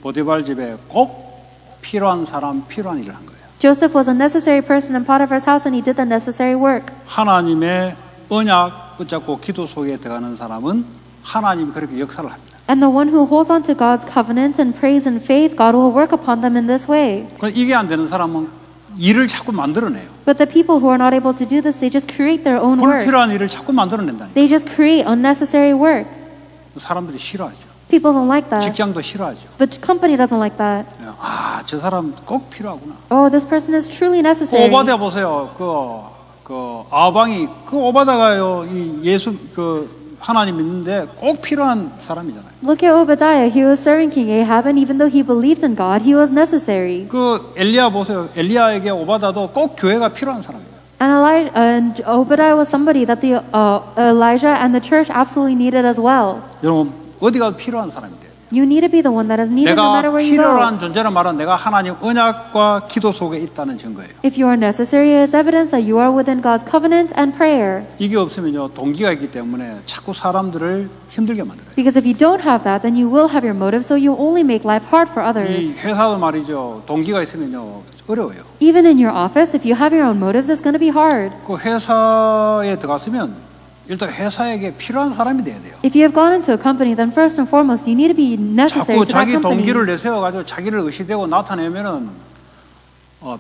보디발 집에 꼭 필요한 사람 필요한 일을 한 거예요. Joseph was a necessary person in Potiphar's house and he did the necessary work. 하나님의 언약 붙잡고 기도 속에 들어가는 사람은 하나님이 그렇게 역사를 합니다. And the one who holds on to God's covenant and prays in faith, God will work upon them in this way. 이게 안 되는 사람은 일을 자꾸 만들어내요. But the people who are not able to do this, they just create their own work. 불필요한 일을 자꾸 만들어낸다니까. They just create unnecessary work. 사람들이 싫어하죠. People don't like that. 직장도 싫어하죠. The company doesn't like that. 아, 저 사람 꼭 필요하구나. Oh, this person is truly necessary. 오바댜 보세요. 그 아방이 그 오바댜가요. 이 예수 하나님 믿는데 꼭 필요한 사람이잖아요. Look at Obadiah. He was serving King Ahab, and even though he believed in God, he was necessary. 그 엘리야 보세요. 엘리야에게 오바댜도 꼭 교회가 필요한 사람이에요. And Obadiah was somebody that the Elijah and the church absolutely needed as well. 여러분 어디가 필요한 사람인데? You need to be the one that is needed no matter 내가 where you go. 필요한 존재는 말은 내가 하나님 언약과 기도 속에 있다는 증거예요. If you are necessary, it is evidence that you are within God's covenant and prayer. 이게 없으면요 동기가 있기 때문에 자꾸 사람들을 힘들게 만들어요. Because if you don't have that, then you will have your motive, so you only make life hard for 이 others. 회사도 말이죠 동기가 있으면요 어려워요. Even in your office, if you have your own motives, it's going to be hard. 그 회사에 들어갔으면 일단 회사에게 필요한 사람이 돼야 돼요. If you have gone into a company, then first and foremost, you need to be necessary 자꾸 to that 자기 company. 동기를 내세워가지고 자기를 의시되고 나타내면은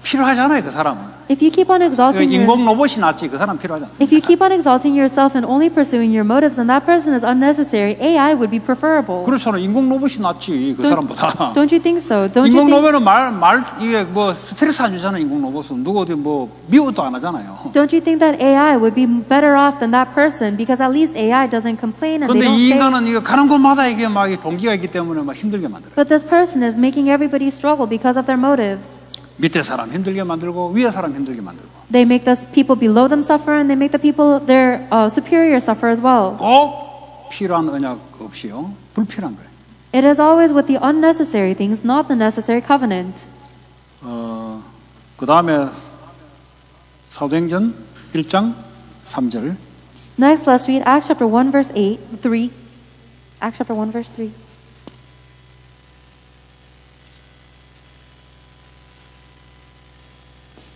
필요하잖아요 그 사람은. If you keep on exalting 인공 로봇이 낫지 그 사람 필요하지 않습니다. if you keep on exalting yourself and only pursuing your motives, then that person is unnecessary. AI would be preferable. 그렇잖아 인공 로봇이 낫지 그 사람보다. Don't you think so? Don't you 인공 think? 로봇은 이게 뭐 스트레스 안 주잖아 인공 로봇은 누구 어디 뭐 미워도 안 하잖아요. Don't you think that AI would be better off than that person because at least AI doesn't complain and they 그런데 don't 이 say. 인간은 이거 가는 곳마다 이게 막 동기가 있기 때문에 막 힘들게 만들어요. But this person is making everybody struggle because of their motives. 밑에 사람 힘들게 만들고 위에 사람 힘들게 만들고. They make the people below them suffer, and they make the people their superior suffer as well. 꼭 필요한 언약 없이요 불필요한 거예요. It is always with the unnecessary things, not the necessary covenant. 그 다음에 사도행전 1장 3절. Next, let's read Acts chapter 1 verse 3. Acts chapter 1 verse 3.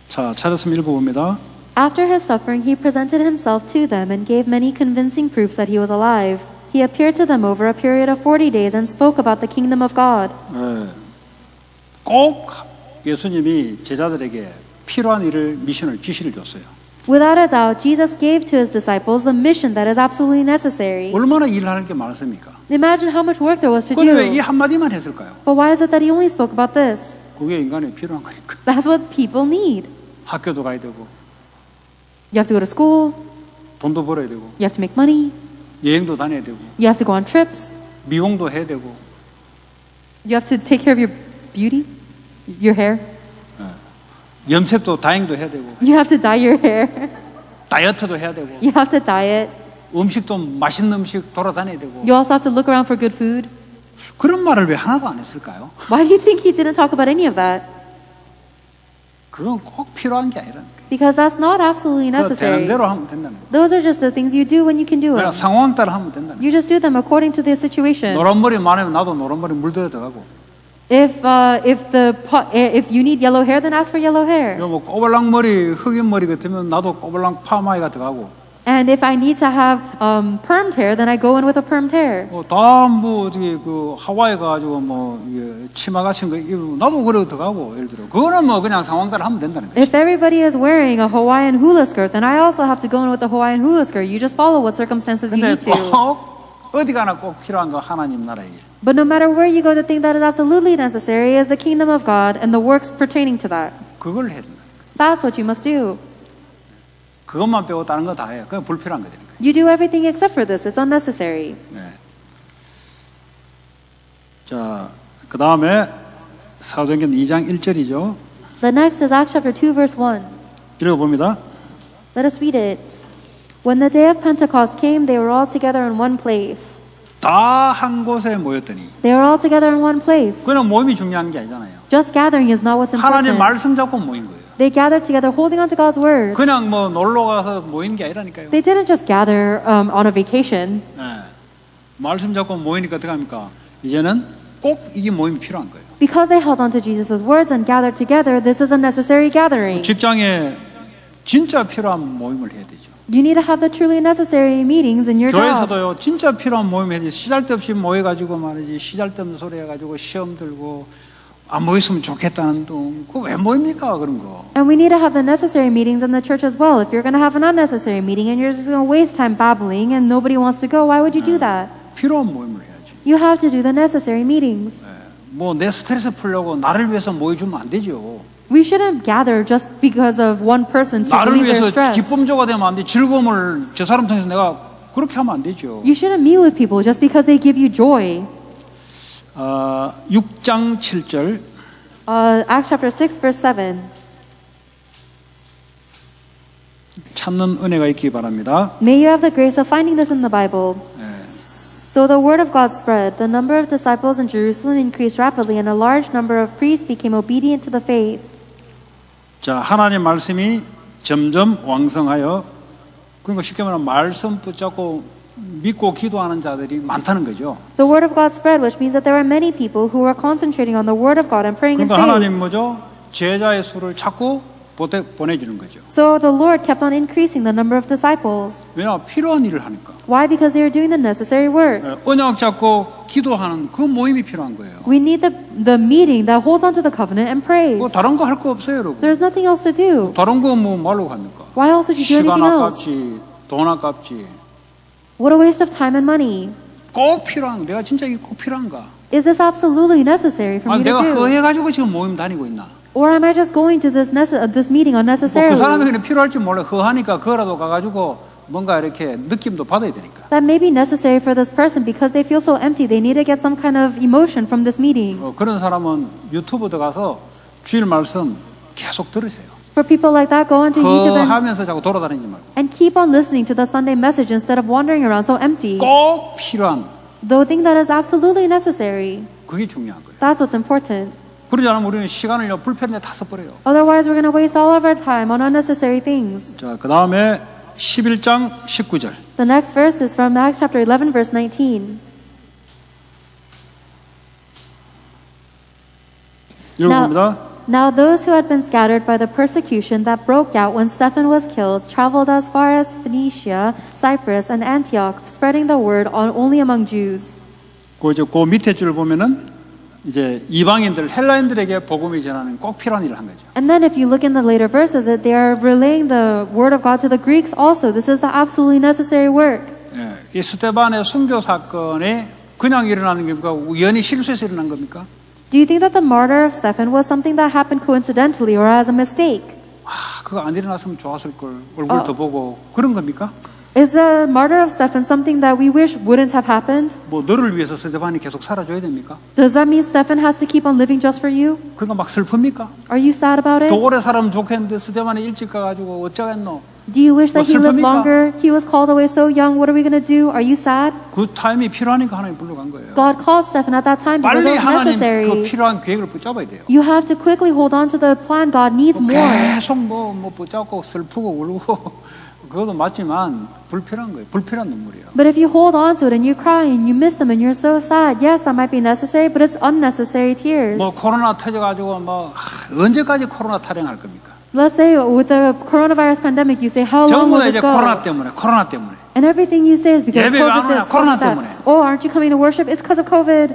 자, 찾았으면 읽어봅니다. After his suffering, he presented himself to them and gave many convincing proofs that he was alive. He appeared to them over a period of 40 days and spoke about the kingdom of God. 꼭 예수님이 제자들에게 필요한 일을 미션을 지시를 줬어요. Without a doubt, Jesus gave to his disciples the mission that is absolutely necessary. 얼마나 일하는 게 많습니까? Imagine how much work there was to 그런데 왜 이 do. 한마디만 했을까요? But why is it that he only spoke about this? 그게 인간이 필요한 거니까. That's what people need. 학교도 가야 되고 You have to go to school, 돈도 벌어야 되고 you have to make money, 여행도 다녀야 되고 you have to go on trips, 미용도 해야 되고 you have to take care of your beauty, your hair, 염색도 다행도 해야 되고 you have to dye your hair, 다이어트도 해야 되고 you have to diet, 음식도 맛있는 음식 돌아다녀야 되고 you also have to look around for good food. 그런 말을 왜 하나도 안 했을까요? Why do you think he didn't talk about any of that? 그건 꼭 필요한 게 아니라니까. Because that's not absolutely 되는 necessary. 대로 하면 된다는 거예요. Those are just the things you do when you can do 그냥 them. 상황 따라 하면 된다는 거예요. You just do them according to the situation. 노란머리 많으면 나도 노란머리 물들어 들어가고 If you need yellow hair, then ask for yellow hair. 뭐 꼬발랑 머리 흑인 머리 같으면 나도 꼬발랑 파마에가 들어가고 And if I need to have permed hair, then I go in with a permed hair. 다뭐 어떻게 그 하와이 가가지고 뭐 이게 치마 같은 거 입으면 나도 그래 들어가고 예를 들어 그거는 뭐 그냥 상황 따라 하면 된다는 거지. If everybody is wearing a Hawaiian hula skirt, then I also have to go in with a Hawaiian hula skirt. You just follow what circumstances you 근데 need to. 꼭 어디 가나 꼭 필요한 거 하나님 나라의 일. But no matter where you go, the thing that is absolutely necessary is the kingdom of God and the works pertaining to that. 그걸 해야 된다. That's what you must do. 그것만 빼고 다른 거 다 해요. 그건 불필요한 거니까. You do everything except for this. It's unnecessary. 네. 자, 그 다음에 사도행전 2장 1절이죠. The next is Acts chapter 2, verse 1. 읽어봅니다. Let us read it. When the day of Pentecost came, they were all together in one place. 다 한 곳에 모였더니 They were all together in one place. 그냥 모임이 중요한 게 아니잖아요. Just gathering is not what's 하나님 important. 말씀 잡고 모인 거예요. They gathered together holding on to God's word. 그냥 뭐 놀러 가서 모인 게 아니라니까요. They didn't just gather on a vacation. 네. 말씀 잡고 모이니까 어떻게 합니까? 이제는 꼭 이게 모임이 필요한 거예요. Because they held on to Jesus' words and gathered together, this is a necessary gathering. 직장에 진짜 필요한 모임을 해야 되죠. You need to have the truly necessary meetings in your job. 교회에서도요, 진짜 필요한 모임 해야 돼. 시잘데없이 모여가지고 말이지, 시잘데없는 소리 해가지고 시험 들고, 안 모였으면 좋겠다는 둥. 그거 왜 모입니까, 그런 거. And we need to have the necessary meetings in the church as well. If you're going to have an unnecessary meeting and you're just going to waste time babbling and nobody wants to go, why would you do that? 필요한 모임을 해야지. You have to do the necessary meetings. 뭐, 내 스트레스 풀려고 나를 위해서 모여주면 안 되죠. We shouldn't gather just because of one person to 나를 relieve their 위해서 stress. 기쁨조가 되면 안 돼. 즐거움을 저 사람 통해서 내가 그렇게 하면 안 되죠. You shouldn't meet with people just because they give you joy. 6장 7절. Acts chapter 6, verse 7. 찾는 은혜가 있기 바랍니다. May you have the grace of finding this in the Bible. So the word of God spread. The number of disciples in Jerusalem increased rapidly, and a large number of priests became obedient to the faith. 자, 하나님 말씀이 점점 왕성하여, 그러니까 쉽게 말하면 말씀 붙잡고 믿고 기도하는 자들이 많다는 거죠. The word of God spread, which means that there were many people who were concentrating on the word of God and praying in 그러니까 하나님 faith. 뭐죠? 제자의 수를 자꾸 보내주는 거죠. So the Lord kept on increasing the number of disciples. 왜냐? 필요한 일을 하니까. Why? Because they were doing the necessary work. 언약 잡고 기도하는 그 모임이 필요한 거예요. We need the meeting that holds on to the covenant and prays. 뭐 다른 거 할 거 없어요, 여러분. There's nothing else to do. 다른 거 뭐 말로 합니까? Why else would you do 시간 anything else? 아깝지, 돈 아깝지. What a waste of time and money. 꼭 필요한, 내가 진짜 이게 꼭 필요한가? Is this absolutely necessary for 아, me to 내가 do? 허해가지고 지금 모임 다니고 있나? Or am I just going to this meeting 뭐 그 unnecessarily? 사람이 그냥 필요할지 몰라. 허하니까 그거라도 가가지고 뭔가 이렇게 느낌도 받아야 되니까. That may be necessary for this person because they feel so empty. They need to get some kind of emotion from this meeting. 그런 사람은 유튜브 들어가서 주일 말씀 계속 들으세요. For people like that, go onto YouTube 하면서 자꾸 돌아다니지 말고. and keep on listening to the Sunday message instead of wandering around so empty. 꼭 필요한, The thing that is absolutely necessary. 그게 중요한 거예요. That's what's important. 그러지 않으면 우리는 시간을요, 불편에 다 써버려요. Otherwise, we're going to waste all of our time on unnecessary things. 자, 그 다음에 11장 19절. The next verse is from Acts chapter 11, verse 19. 읽어봅니다. Now those who had been scattered by the persecution that broke out when Stephen was killed traveled as far as Phoenicia, Cyprus, and Antioch, spreading the word only among Jews. 그 밑에 줄 보면은 이제 이방인들, 헬라인들에게 복음이 전하는 꼭 필요한 일을 한 거죠. And then if you look in the later verses, that they are relaying the word of God to the Greeks also. This is the absolutely necessary work. 이 스테반의 순교 사건이 그냥 일어나는 겁니까? 우연히 실수해서 일어난 겁니까? Do you think that the murder of Stephen was something that happened coincidentally or as a mistake? 그거 안 일어났으면 좋았을 걸. 얼굴 더 보고 그런 겁니까? Is the murder of Stephen something that we wish wouldn't have happened? 뭐 너를 위해서 스테반이 계속 살아줘야 됩니까? Does that mean Stephen has to keep on living just for you? 그러니까 막 슬픕니까? Are you sad about it? 더 오래 살면 좋겠는데 스테반이 일찍 가가지고 어쩌겠노? Do you wish that he lived 슬픕니까? longer? He was called away so young. What are we going to do? Are you sad? 그 타임이 필요하니까 하나님 불러간 거예요. God called Stephen at that time because 빨리 it was 하나님 그 necessary. 필요한 계획을 붙잡아야 돼요. You have to quickly hold on to the plan God needs more. 계속 뭐 붙잡고 슬프고 울고 그것도 맞지만 불필요한 거예요. 불필요한 눈물이에요. But if you hold on to it and you cry and you miss them and you're so sad, yes, that might be necessary, but it's unnecessary tears. 뭐 코로나 터져가지고 뭐 언제까지 코로나 타령할 겁니까? Let's say with the coronavirus pandemic, you say, how long 전부 will 다 this 이제 go? 코로나 때문에. And everything you say is because 예배 왜 안 COVID 오냐? this, 코로나 COVID that. 때문에. Oh, aren't you coming to worship? It's because of COVID.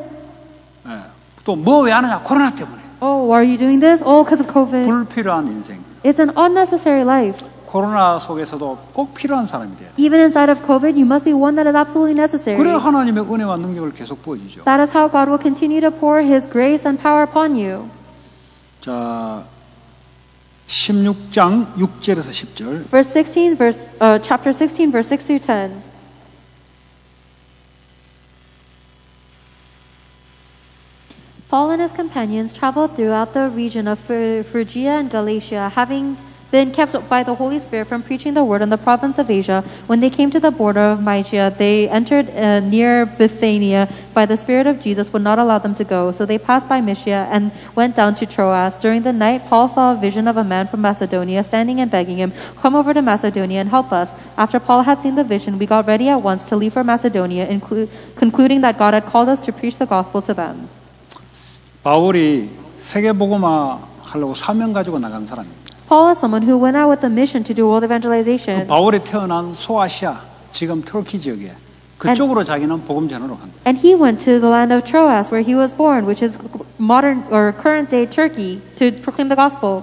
또 뭐 왜 안 하냐? 코로나 때문에. Oh, why are you doing this? Oh, because of COVID. 불필요한 인생. It's an unnecessary life. 코로나 속에서도 꼭 필요한 사람이 돼요. Even inside of COVID, you must be one that is absolutely necessary. 그래 하나님의 은혜와 능력을 계속 보여주죠. That is how God will continue to pour His grace and power upon you. 자, 16장 6절에서 10절. Chapter 16, verse 6 through 10. Paul and his companions traveled throughout the region of Phrygia and Galatia, having been kept by the Holy Spirit from preaching the word in the province of Asia. When they came to the border of Mysia, they entered near Bithynia. By the Spirit of Jesus would not allow them to go, so they passed by Mysia and went down to Troas. During the night, Paul saw a vision of a man from Macedonia standing and begging him, "Come over to Macedonia and help us." After Paul had seen the vision, we got ready at once to leave for Macedonia, concluding that God had called us to preach the gospel to them. 바울이 세계복음화 하려고 사명 가지고 나간 사람입니다. Paul is someone who went out with a mission to do world 그 evangelization. 바울이 태어난 소아시아, 지금 터키 지역에 그쪽으로 자기는 복음 전하러 간 거예요. And he went to the land of Troas, where he was born, which is modern or current day Turkey, to proclaim the gospel.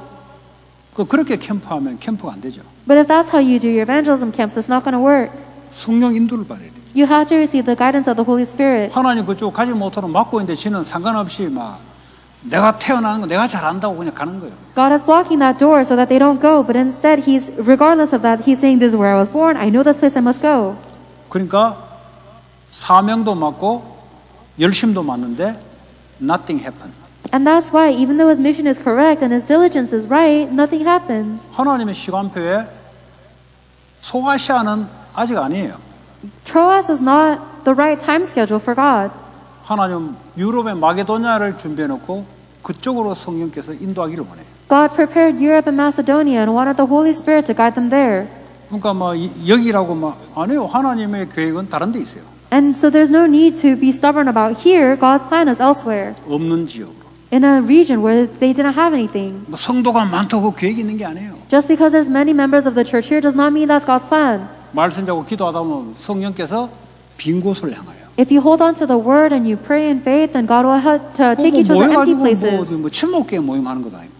그렇게 캠프하면 캠프가 안 되죠. But if that's how you do your evangelism camps, it's not going to work. 성령 인도를 받아야 돼요. You have to receive the guidance of the Holy Spirit. 하나님 그쪽 가지 못하도록 막고 있는데 지는 상관없이 막 내가 태어나는 거 내가 잘한다고 그냥 가는 거예요. God is blocking that door so that they don't go, but instead, He's, regardless of that, He's saying, "This is where I was born. I know this place I must go." 그러니까 사명도 맞고 열심도 맞는데 nothing happened. And that's why, even though his mission is correct and his diligence is right, nothing happens. 하나님의 시간표에 소아시아는 아직 아니에요. Troas is not the right time schedule for God. 하나님 유럽의 마게도냐를 준비해 놓고 그쪽으로 성령께서 인도하기를 원해요. God prepared Europe and Macedonia and wanted the Holy Spirit to guide them there. 그러니까 여기라고 아니에요. 하나님의 계획은 다른 데 있어요. And so there's no need to be stubborn about here. God's plan is elsewhere. 없는 지역으로. In a region where they didn't have anything. 성도가 많다고 계획이 있는 게 아니에요. Just because there's many members of the church here does not mean that's God's plan. 말씀 잡고 기도하다 보면 성령께서 빈 곳을 향하여. If you hold on to the word and you pray in faith, then God will help to take you to the empty places. 친목계 모임하는 것도 아니고.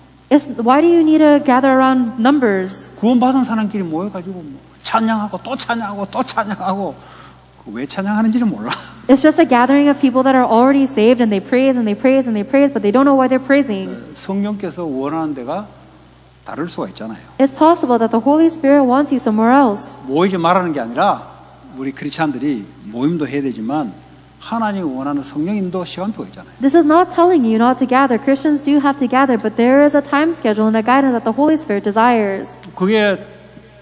Why do you need to gather around numbers? 구원받은 사람끼리 모여가지고 찬양하고 또 찬양하고 또 찬양하고 왜 찬양하는지는 몰라. It's just a gathering of people that are already saved and they praise and they praise and they praise, but they don't know why they're praising. 성령께서 원하는 데가 다를 수가 있잖아요. It's possible that the Holy Spirit wants you somewhere else. 모이지 말라는 게 아니라 우리 크리스찬들이 모임도 해야 되지만 하나님이 원하는 성령인도 시간표가 있잖아요. This is not telling you not to gather. Christians do have to gather, but there is a time schedule and a guidance that the Holy Spirit desires. 그게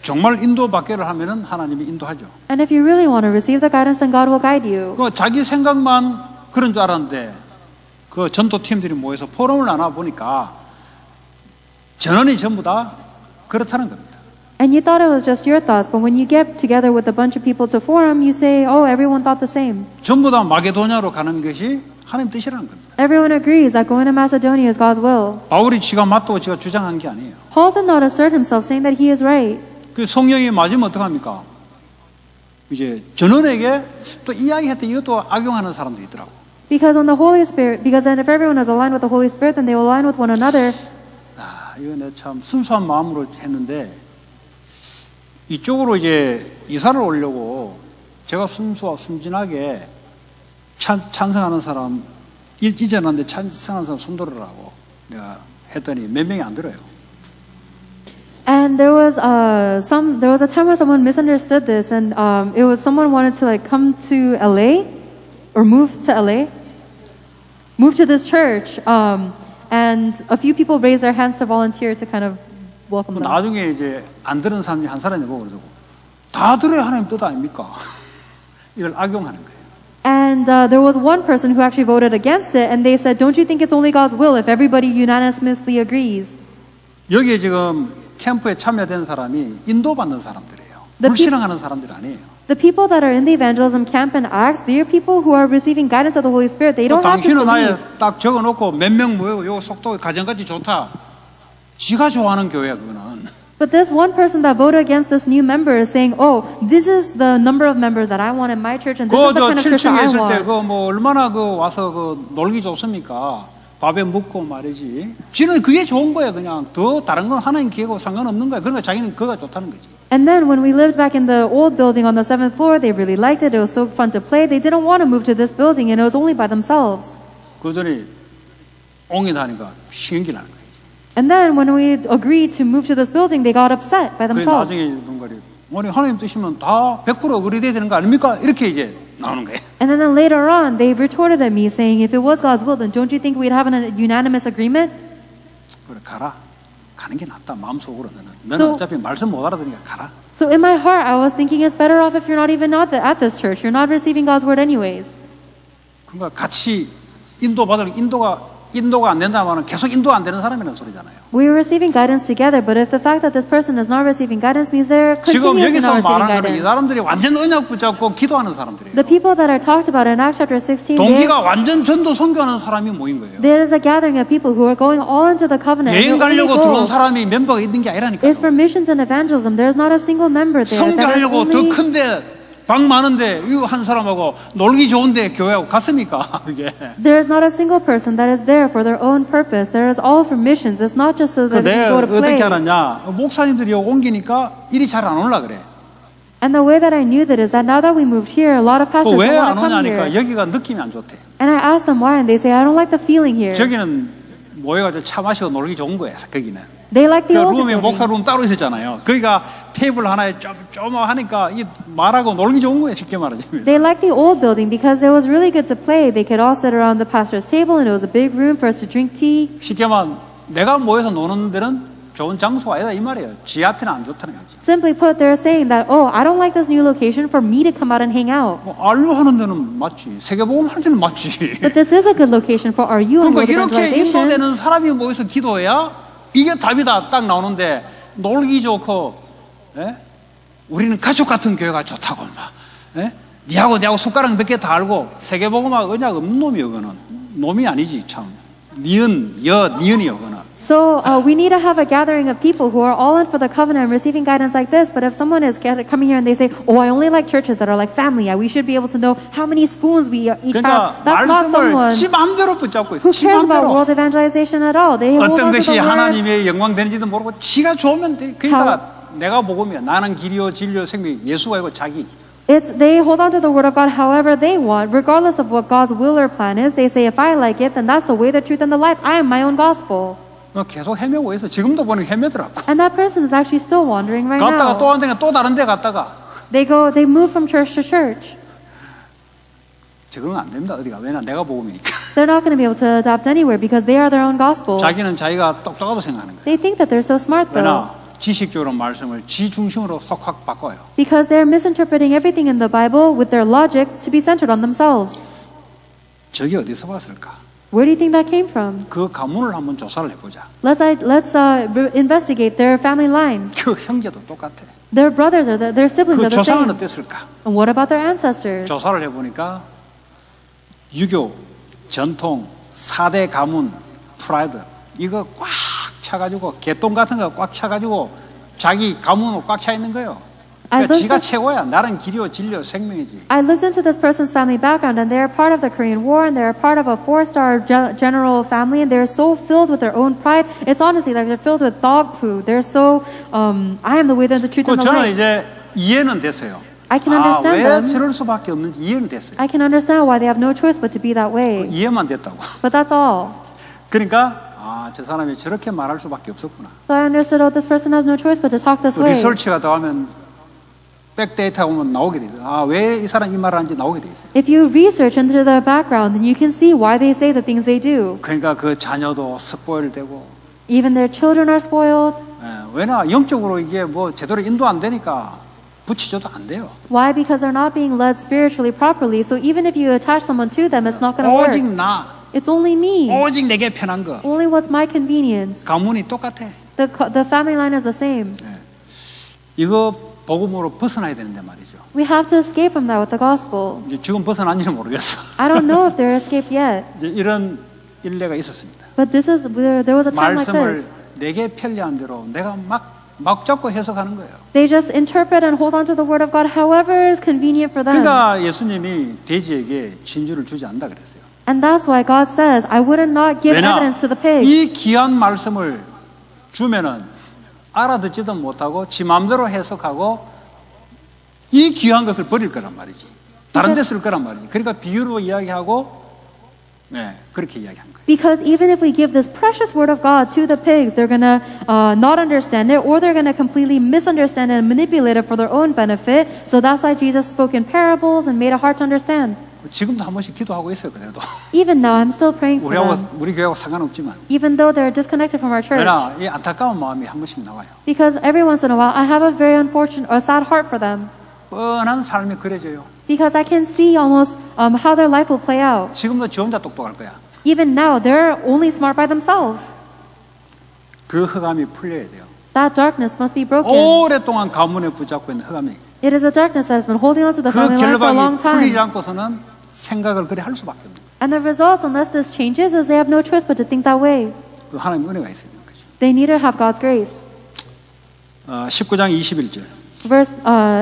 정말 인도받기를 하면은 하나님이 인도하죠. And if you really want to receive the guidance, then God will guide you. 그 자기 생각만 그런 줄 알았는데 그 전도 팀들이 모여서 포럼을 나눠 보니까 전원이 전부 다 그렇다는 겁니다. And you thought it was just your thoughts, but when you get together with a bunch of people to forum, you say, "Oh, everyone thought the same." 전부 다 마게도냐로 가는 것이 하나님 뜻이라는 겁니다. Everyone agrees that going to Macedonia is God's will. 바울이 지가 맞다고 지가 주장한 게 아니에요. Paul did not assert himself saying that he is right. 그 성령이 맞으면 어떡합니까? 이제 전원에게 또 이야기했던 이것도 악용하는 사람도 있더라고. Because when the Holy Spirit, because then if everyone is aligned with the Holy Spirit, then they will align with one another. 이거 내가 참 순수한 마음으로 했는데 이쪽으로 이제 이사를 오려고 제가 순진하게 찬성하는 사람 이전한데 찬성하는 사람 손들으라고 내가 했더니 몇 명이 안 들어요. And there was a time where someone misunderstood this, and it was someone wanted to come to LA or move to this church, and a few people raised their hands to volunteer to kind of welcome them. 나중에 이제 안 들은 사람이 한 사람이 보고 그러고 다 들어야 하나님 뜻 아닙니까? 이걸 악용하는 거예요. And there was one person who actually voted against it, and they said, "Don't you think it's only God's will if everybody unanimously agrees?" 여기에 지금 캠프에 참여된 사람이 인도받는 사람들이에요. 불신앙하는 사람들이 아니에요. The people that are in the evangelism camp in Acts, they are people who are receiving guidance of the Holy Spirit. They don't have to 당신은 아예 believe. 딱 적어놓고 몇 명 모여 요 속도 가정까지 좋다. 지가 좋아하는 교회야 그거는. But this one person that voted against this new member is saying, oh, this is the number of members that I want in my church and this is the kind of church that 7층에 I 있을 때 want. 그 뭐 얼마나 그 와서 그 놀기 좋습니까? 밥에 묵고 말이지. 지는 그게 좋은 거야 그냥. 더 다른 건 하나님 기회고 상관없는 거야. 그러니까 자기는 그거가 좋다는 거지. And then when we lived back in the old building on the 7th floor, they really liked it. It was so fun to play. They didn't want to move to this building and it was only by themselves. 그러더니 옹이다니까 신경질 나는 거야. And then when we agreed to move to this building, they got upset by 그래 themselves. 나중에 뭔가를 아니 하나님 뜻이면 다 100% 의뢰돼야 되는 거 아닙니까? 이렇게 이제 나오는 거예요. And then later on, they retorted at me saying, if it was God's will, then don't you think we'd have a unanimous agreement? 그래 가라. 가는 게 낫다. 마음속으로 너는 So- 어차피 말씀 못 알아들으니까 가라. So in my heart, I was thinking it's better off if you're not even at this church. You're not receiving God's word anyways. 그러니까 같이 인도받을 인도가 안 된다면 계속 인도 안 되는 사람이라는 소리잖아요. We were receiving guidance together, but if the fact that this person is not receiving guidance means they're 지금 continuously 여기서 not receiving 말하는 이 guidance. 사람들이 완전 언약 붙잡고 기도하는 사람들이에요. The people that are talked about in Acts chapter 16, 동기가 완전 전도 선교하는 사람이 모인 거예요. there is a gathering of people who are going all into the covenant. 여행 Their only 가려고 들어온 goal 사람이 멤버가 있는 게 아니라니까요. is for missions and evangelism. There's not a single member there. That is 선교하려고 더 only, 큰데 방 많은데 이거 한 사람하고 놀기 좋은데 교회하고 갔습니까? 이게. there is not a single person that is there for their own purpose. There is all for missions. It's not just so 그 that they 내가 can go to play. 어떻게 알았냐? 목사님들이 옮기니까 일이 잘 안 올라 그래. And the way that I knew that is that now that we moved here, a lot of pastors 왜 don't 안 want to come 오냐니까 here. 여기가 느낌이 안 좋대. And I asked them why, and they say, I don't like the feeling here. 저기는 모여가지고 차 마시고 놀기 좋은 거야. 거기는. They like 그 the old 룸에 building. 목사 룸 따로 있었잖아요. 거기가 테이블 하나에 쪼마하니까 이 말하고 놀기 좋은 거예요. 쉽게 말하자면. They liked the old building because it was really good to play. They could all sit around the pastor's table, and it was a big room for us to drink tea. 쉽게 말하면 내가 모여서 노는 데는 좋은 장소가 아니다 이 말이에요. 지한테는 안 좋다는 거죠. Simply put, they're saying that, oh, I don't like this new location for me to come out and hang out. 뭐 알류 하는 데는 맞지. 세계복음 하는 데는 맞지. But this is a good location for RU and 그러니까 world 이렇게 evangelization. 인도되는 사람이 모여서 기도해야 이게 답이다 딱 나오는데 놀기 좋고 예? 우리는 가족 같은 교회가 좋다고 막 예? 니하고 숟가락 몇 개 다 알고 세계복음하고 언약 없는 놈이요 그거는 놈이 아니지 참 니은이요 그거는. So we need to have a gathering of people who are all in for the covenant and receiving guidance like this. But if someone is coming here and they say, oh, I only like churches that are like family, we should be able to know how many spoons we each 그러니까 have. That's not someone 말씀을 지 마음대로 붙잡고 있어. who 지 cares about 마음대로. world evangelization at all. They hold 어떤 on to 것이 the word. 하나님의 영광 되는지도 모르고 지가 좋으면 돼. 그러니까 내가 복음이야. 나는 길이요 진리요 생명. 예수가 아니고 자기. They hold on to the word of God however they want, regardless of what God's will or plan is. They say, if I like it, then that's the way, the truth, and the life. I am my own gospel. 계속 헤매고 있어. 지금도 보니까 헤매더라고. And that person is actually still wandering right 갔다가 또 now. 한 데가 또 다른 데 갔다가 They move from church to church. 지금은 안 됩니다. 어디가. 왜냐 내가 복음이니까. They're not going to be able to adapt anywhere because they are their own gospel. 자기는 자기가 똑똑하다고 생각하는 거예요. They think that they're so smart though. 왜냐 지식적으로 말씀을 지 중심으로 확 바꿔요. Because they're misinterpreting everything in the Bible with their logic to be centered on themselves. 저게 어디서 봤을까? Where do you think that came from? 그 가문을 한번 조사를 해보자. Let's investigate their family line. 그 형제도 똑같아. Their brothers are their siblings 그 are the 조상은 same. 어땠을까? And what about their ancestors? 조사를 해보니까 유교, 전통, 4대 가문, 프라이드 이거 꽉 차가지고 개똥 같은 거 꽉 차가지고 자기 가문으로 꽉 차 있는 거예요. 그러니까 지가 최고야. 나는 길이요 진리요 생명이지. I looked into this person's family background, and they're part of the Korean War, and they're part of a 4-star general family, and they're so filled with their own pride. It's honestly like they're filled with dog poo. They're so, I am the way, the truth, and the 저는 life. 이제 이해는 됐어요. I can understand 왜 them. 저럴 수밖에 없는지 이해는 됐어요. I can understand why they have no choice but to be that way. 이해만 됐다고. But that's all. 그러니까 저 사람이 저렇게 말할 수밖에 없었구나. So I understood, oh, this person has no choice but to talk this way. 리서치가 더 하면 백데이터가 오면 나오게 돼 있어요. 왜 이 사람 이 말을 하는지 나오게 돼 있어요. If you research into their background, then you can see why they say the things they do. 그러니까 그 자녀도 스포일되고 Even their children are spoiled. 왜냐 영적으로 이게 뭐 제대로 인도 안 되니까 붙이줘도 안 돼요. Why? Because they're not being led spiritually properly. So even if you attach someone to them, it's not going to 오직 work. 나, It's only me. 오직 내게 편한 거. Only what's my convenience. 가문이 똑같아. The family line is the same. 이거 복음으로 벗어나야 되는데 말이죠. We have to escape from that with the gospel. 이제 지금 벗어난지는 모르겠어. I don't know if they're escaped yet. 이제 이런 일례가 있었습니다. But there was a time like 말씀을 this. 내게 편리한 대로 내가 막 잡고 해석하는 거예요. They just interpret and hold on to the word of God however is convenient for them. 그러니까 예수님이 돼지에게 진주를 주지 않는다 그랬어요. And that's why God says, I would not give 왜냐? evidence to the pigs. 이 귀한 말씀을 주면은 알아듣지도 못하고 지 마음대로 해석하고 이 귀한 것을 버릴 거란 말이지. 다른 데 쓸 거란 말이지. 그러니까 비유로 이야기하고 그렇게 이야기한 거예요. Because even if we give this precious word of God to the pigs, they're going to not understand it, or they're going to completely misunderstand it and manipulate it for their own benefit. So that's why Jesus spoke in parables and made it hard to understand. 지금도 한 번씩 기도하고 있어요. 그래도 Even now, I'm still praying for them. 우리 교회하고 상관없지만 Even though they're disconnected from our church. 왜냐 이 안타까운 마음이 한 번씩 나와요. Because every once in a while, I have a very unfortunate or sad heart for them. 뻔한 삶이 그려져요. Because I can see almost how their life will play out. 지금도 지 혼자 똑똑할 거야. Even now, they're only smart by themselves. 그 흑암이 풀려야 돼요. That darkness must be broken. 오랫동안 가문에 붙잡고 있는 흑암이 It is a darkness that has been holding on to the 그 family life for a long 결박이 풀리지 time. 않고서는 생각을 그래 할 수밖에 없는 거예요. And the result, unless this changes, is they have no choice but to think that way. 그 하나님의 은혜가 있어야 되는 거죠. They need to have God's grace. 19장 21절.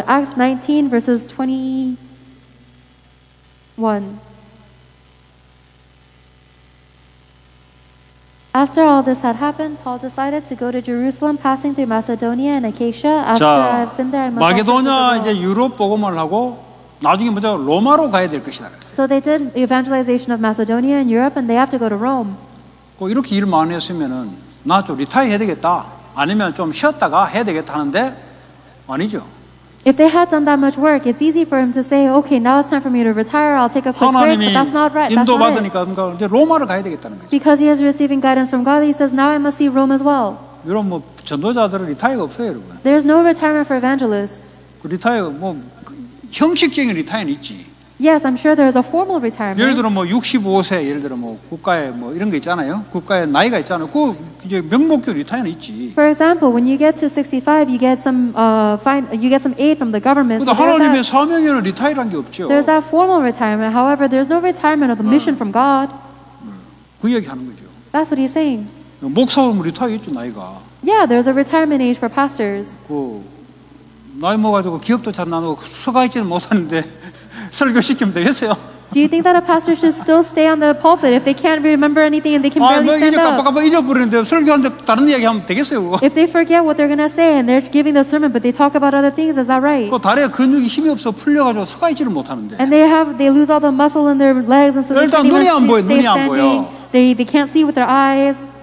Acts 19, verses 21. After all this had happened, Paul decided to go to Jerusalem, passing through Macedonia and Achaia. After 자, I've been there, I must also 마게도냐 go to 이제 Rome. 유럽 복음을 하고 나중에 먼저 로마로 가야 될 것이다 그랬어요. So they did evangelization of Macedonia and Europe, and they have to go to Rome. 꼭 이렇게 일 많이 했으면은 나 좀 리타이어 해야 되겠다. 아니면 좀 쉬었다가 해야 되겠다 하는데 아니죠. If they had done that much work, it's easy for him to say, okay, now it's time for me to retire, I'll take a quick break, 하나님이 but that's not right. That's not it. 인도받으니까 그러니까 이제 로마를 가야 되겠다는 거죠. Because he is receiving guidance from God, he says, now I must see Rome as well. 여러분 뭐 전도자들은 리타이어가 없어요, 여러분. There's no retirement for evangelists. 그 리타이어 뭐 형식적인 리타이어는 있지. Yes, I'm sure there is a formal 예를 retirement. 들어 뭐 65세 예를 들어 뭐 국가에 뭐 이런 거 있잖아요. 국가에 나이가 있잖아요. 그 이제 명목적 리타이어는 있지. For example, when you get to 65, you get some aid from the government. 근데 So 하나님의 사명에는 리타이어란 게 없죠. there's that formal retirement. However, there's no retirement of the mission from God. 그 얘기 하는 거죠. That's what he's saying. 목사는 리타이어 있죠, 나이가. Yeah, there's a retirement age for pastors. 그 나이 먹어가지고 기억도 잘 나고 서가 있지는 못하는데 설교시키면 되겠어요? Do you think that a pastor should still stay on the pulpit if they can't remember anything and they can 아, barely 뭐 stand 이제 up? 깜빡깜빡 잃어버리는데 설교하는데 다른 이야기 하면 되겠어요, 그거? If they forget what they're going to say and they're giving the sermon but they talk about other things, is that right? 그 다리에 근육이 힘이 없어 풀려가지고 서가 있지를 못하는데. And they lose all the muscle in their legs and so they 일단 can't 눈이 안 even 보여, stay 눈이 안 standing. 보여. They can't see with their eyes.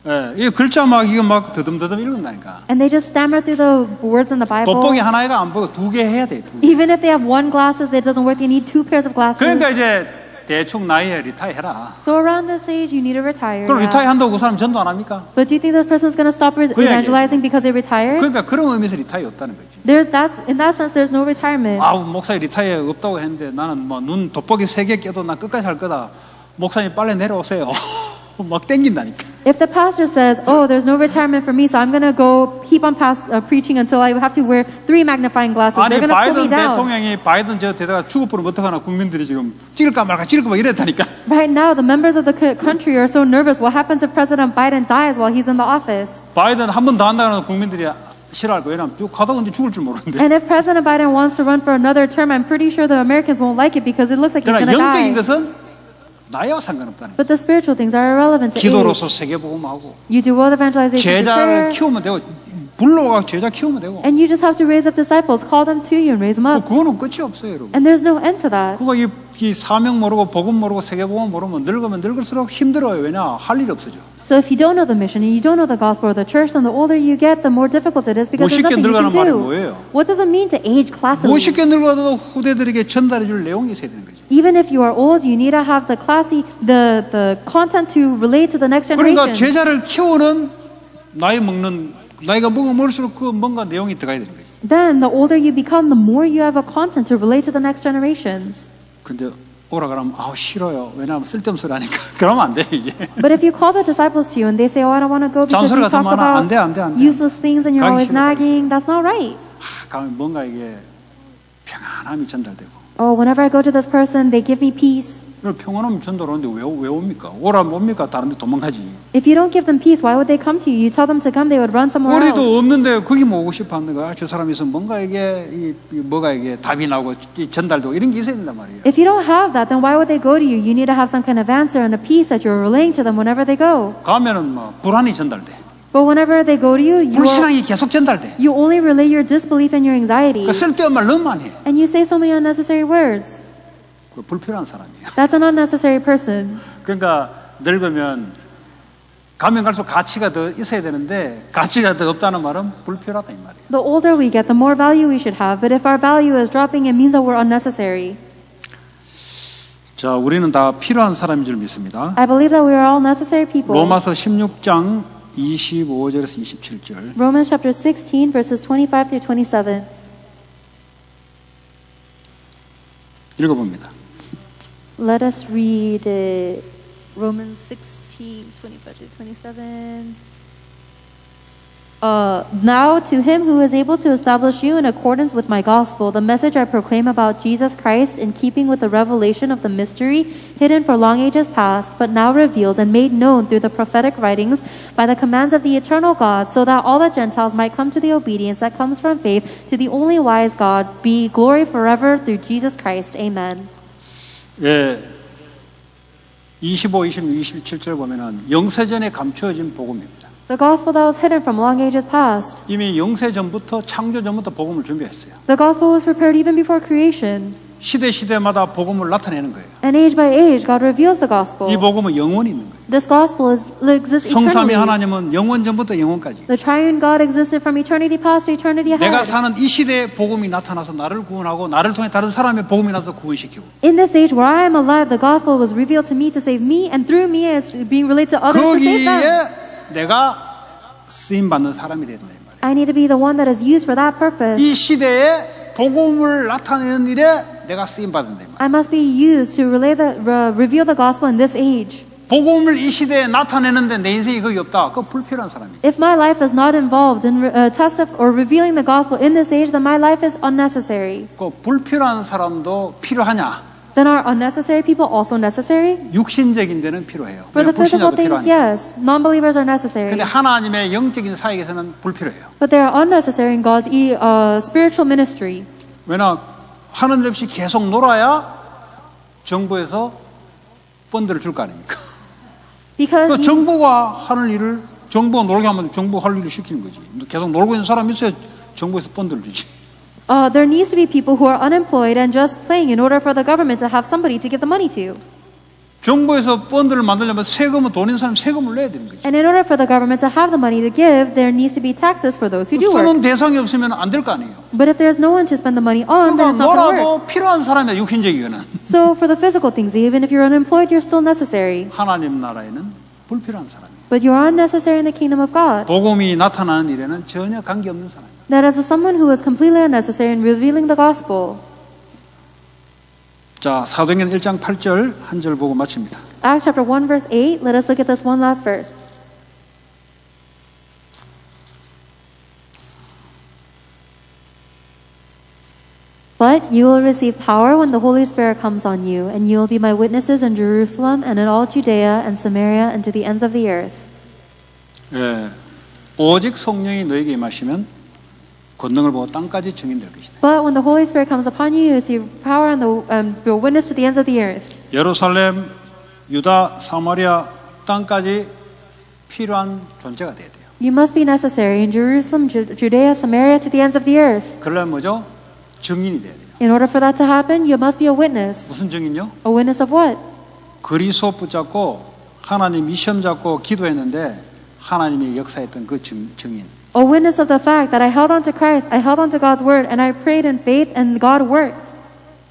예, 이 글자 막 이거 막 더듬더듬 읽는다니까. And they just stammer through the words in the Bible. 돋보기 하나가 안 보이고 두 개 해야 돼. 두 개. Even if they have one glasses, it doesn't work. They need two pairs of glasses. 그러니까 이제 대충 나이에 리타이어 해라. So around this age, you need to retire. 그럼 yeah. 리타이어 한다고 그 사람 전도 안 합니까? But do you think this person's going to stop evangelizing because they retired? 그러니까 그런 의미에서 리타이어 없다는 거지. In that sense, there's no retirement. 아우 목사님 리타이어 없다고 했는데 나는 뭐 눈 돋보기 3개 껴도 나 끝까지 할 거다. 목사님 빨리 내려오세요. 막 땡긴다니까. If the pastor says, "Oh, there's no retirement for me, so I'm going to go keep on preaching until I have to wear 3 magnifying glasses," 아니 they're going to pull me 바이든 down. 대통령이 바이든 저 대다가 죽어버리면 어떡하나 국민들이 지금 찍을까 말까 찍을까 막 이랬다니까. Right now, the members of the country are so nervous. What happens if President Biden dies while he's in the office? 바이든 한 번 더 한다는 국민들이 싫어할 거예요. 왜냐면 쭉 가다가 언제 죽을 줄 모르는데. And if President Biden wants to run for another term, I'm pretty sure the Americans won't like it because it looks like he's going 그러나 to 영적인 die. 것은 나이와 상관없다는 거예요. But the spiritual things are irrelevant to age. 기도로서 세계복음하고 You do world evangelization through 제자를 prayer, 키우면 되고 불러가 제자 키우면 되고 and you just have to raise up disciples, call them to you and raise them up. 그거는 끝이 없어요, 여러분. And there's no end to that. 그거 이 사명 모르고 복음 모르고 세계복음 모르면 늙으면 늙을수록 힘들어요. 왜냐? 할 일이 없어져. So if you don't know the mission and you don't know the gospel or the church, then the older you get, the more difficult it is because there's 멋있게 nothing you can 늙어가는 말이 do. 뭐예요? What does it mean to age classically? 멋있게 늙어도 후대들에게 전달해 줄 내용이 있어야 되는 거죠. Even if you are old, you need to have the the content to relate to the next 그러니까 generation. 제자를 키우는 나이가 먹을수록 그 뭔가 내용이 들어가야 되는 거죠. Then the older you become, the more you have a content to relate to the next generations. 근데 오라 그러면 아우 싫어요. 왜냐하면 쓸데없는 소리 하니까. 그러면 안 돼, 이제. But if you call the disciples to you and they say, "Oh, I don't want to go because you 잔소리가 더 talk 많아. 안 about 돼, 안 돼, 안 돼. useless things and you're 가기 always 싫어, nagging," that's not right. 가면 뭔가 이게 평안함이 전달되고 Oh, whenever I go to this person, they give me peace. 평안하면 전도를 오는데 왜 옵니까? 오라 옵니까? 다른 데 도망가지. If you don't give them peace, why would they come to you? You tell them to come, they would run somewhere else. 우리도 없는데 거기 뭐 오고 싶어 하는 거야. 저 사람이 있으면 뭔가 뭐가 이게 답이 나오고 전달되고 이런 게 있어야 된단 말이에요. If you don't have that, then why would they go to you? You need to have some kind of answer and a peace that you're relaying to them whenever they go. 가면은 뭐 불안이 전달돼. But whenever they go to you, 불신앙이 계속 전달돼. you only relay your disbelief and your anxiety. 그 쓸데없는 말 너무 많이 해. And you say so many unnecessary words. 그 불필요한 사람이에요. That's an unnecessary person. 그러니까 늙으면 가면 갈수록 가치가 더 있어야 되는데 가치가 더 없다는 말은 불필요하다 이 말이에요. The older we get, the more value we should have. But if our value is dropping, it means that we're unnecessary. 자, 우리는 다 필요한 사람인 줄 믿습니다. I believe that we are all necessary people. 로마서 16장 25절에서 27절. Romans chapter 16, verses 25 through 27. 읽어봅니다. Let us read it. Romans 16, 25 through 27. Now to him who is able to establish you in accordance with my gospel, the message I proclaim about Jesus Christ in keeping with the revelation of the mystery hidden for long ages past, but now revealed and made known through the prophetic writings by the commands of the eternal God, so that all the Gentiles might come to the obedience that comes from faith to the only wise God, be glory forever through Jesus Christ. Amen. 예, 25, 26, 27절 보면은 영세전에 감추어진 복음입니다. The gospel that was hidden from long ages past. 이미 영세전부터 창조전부터 복음을 준비했어요. The gospel was prepared even before creation. 시대마다 복음을 나타내는 거예요. And age by age, God reveals the gospel. 이 복음은 영원히 있는 거예요. This gospel exists 성삼위 eternally. 하나님은 영원전부터 영원까지. The triune God existed from eternity past to eternity 내가 ahead. 사는 이 시대에 복음이 나타나서 나를 구원하고 나를 통해 다른 사람의 복음이 나서 구원시키고 In this age where I am alive, the gospel was revealed to me to save me, and through me is being relayed to others to save them. 거기에 내가 쓰임 받는 사람이 된다 이 말이에요. I need to be the one that is used for that purpose. 이 시대에 복음을 나타내는 일에 내가 쓰임 받는다 이 말이에요. I must be used to reveal the gospel in this age. 복음을 이 시대에 나타내는데 내 인생이 거기 없다. 그거 불필요한 사람이에요. If my life is not involved in or revealing the gospel in this age, then my life is unnecessary. 그 불필요한 사람도 필요하냐? Then are unnecessary people also necessary? 육신적인 데는 필요해요. For the physical 불신자도 things, 필요하니까. yes. Non-believers are necessary. 근데 하나님의 영적인 사역에서는 불필요해요. But they are unnecessary in God's spiritual ministry. 왜냐 하는 일 없이 계속 놀아야 정부에서 펀드를 줄 거 아닙니까? Because 정부가 하는 일을 정부가 놀게 하면 정부가 할 일을 시키는 거지. 계속 놀고 있는 사람이 있어야 정부에서 펀드를 주지. there needs to be people who are unemployed and just playing in order for the government to have somebody to give the money to. 정부에서 펀드를 만들려면 세금은 돈 있는 사람 세금을 내야 되는 거지. And in order for the government to have the money to give, there needs to be taxes for those who do work. 쓰는 대상이 없으면 안 될 거 아니에요. But if there's no one to spend the money on, 그러니까 then it's not going to work. 놀아도 필요한 사람이야 육신적이거는. So for the physical things, even if you're unemployed, you're still necessary. 하나님 나라에는 불필요한 사람이에요. But you're unnecessary in the kingdom of God. 복음이 나타나는 일에는 전혀 관계없는 사람이에요. That is someone who is completely unnecessary in revealing the gospel. 자, 사도행전 1장 8절 한 절 보고 마칩니다. Acts chapter 1 verse 8, let us look at this one last verse. But you will receive power when the Holy Spirit comes on you, and you will be my witnesses in Jerusalem and in all Judea and Samaria and to the ends of the earth. 예, 오직 성령이 너에게 임하시면 권능을 보고 땅까지 증인될 것이다. But when the Holy Spirit comes upon you, you receive power and your witness to the ends of the earth. 예루살렘, 유다, 사마리아 땅까지 필요한 존재가 돼야 돼요. You must be necessary in Jerusalem, Judea, Samaria, to the ends of the earth. 그러려면 뭐죠? 증인이 돼야 돼요. In order for that to happen, you must be a witness. 무슨 증인요? A witness of what? 그리스도 붙잡고 하나님 미시험 잡고 기도했는데 하나님이 역사했던 그 증인. A witness of the fact that I held on to Christ, I held on to God's word, and I prayed in faith, and God worked.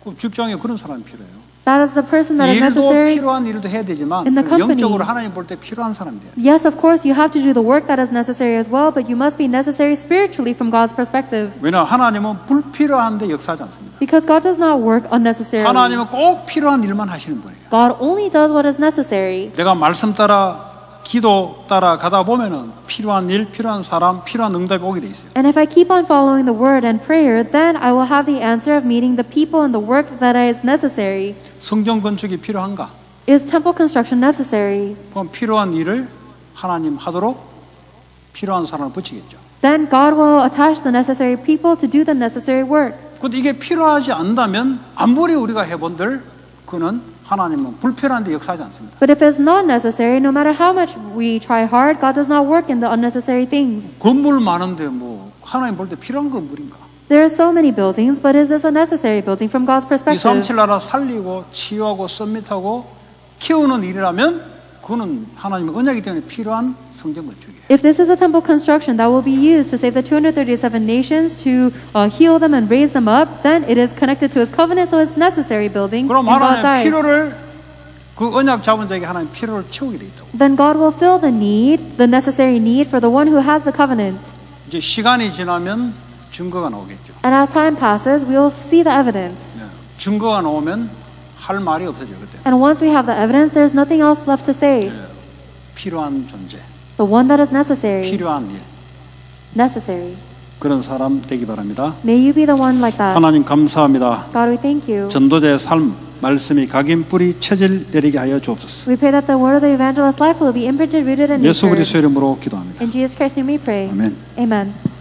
그 직장에 그런 사람이 필요해요. That is the person that is 일도 necessary. 필요한 일도 해야 되지만 in the company. 영적으로 하나님 볼 때 필요한 사람이 돼요. Yes, of course, you have to do the work that is necessary as well, but you must be necessary spiritually from God's perspective. 왜냐 하나님은 불필요한데 역사하지 않습니다. Because God does not work unnecessarily. 하나님은 꼭 필요한 일만 하시는 분이에요. God only does what is necessary. 내가 말씀 따라 기도 따라 가다 보면은 필요한 일, 필요한 사람, 필요한 응답이 오게 돼 있어요. And if I keep on following the word and prayer, then I will have the answer of meeting the people and the work that is necessary. 성전 건축이 필요한가? Is temple construction necessary? 그럼 필요한 일을 하나님 하도록 필요한 사람을 붙이겠죠. Then God will attach the necessary people to do the necessary work. 근데 이게 필요하지 않다면 아무리 우리가 해본들 그는 하나님은 불필요한데 역사하지 않습니다. But if it's not necessary, no matter how much we try hard, God does not work in the unnecessary things. 건물 많은데 뭐 하나님 볼 때 필요한 건물인가? There are so many buildings, but is this a necessary building from God's 이 perspective? 377 나라 살리고 치유하고 썸밋하고 키우는 일이라면 그거는 하나님의 언약이기 때문에 필요한 성전 건축이에요. If this is a temple construction that will be used to save the 237 nations, to heal them and raise them up, then it is connected to His covenant, so it's necessary building in 그럼 God's 하나님 eyes. 필요를 그 언약 잡은 자에게 하나님 필요를 채우게 돼 있다고. Then God will fill the need, the necessary need for the one who has the covenant. 이제 시간이 지나면 증거가 나오겠죠. And as time passes, we will see the evidence. 네. 증거가 나오면 할 말이 없어져요 그때. And once we have the evidence, there's nothing else left to say. 필요한 존재, The one that is necessary. 필요한 일 Necessary. 그런 사람 되기 바랍니다. May you be the one like that. 하나님 감사합니다. God, we thank you. 전도자의 삶 말씀이 각인 뿌리 체질 내리게 하여 주옵소서. We pray that the word of the evangelist's life will be imprinted, rooted, and 예수 nurtured. 그리스도 이름으로 기도합니다. In Jesus Christ's name we pray. 아멘. Amen.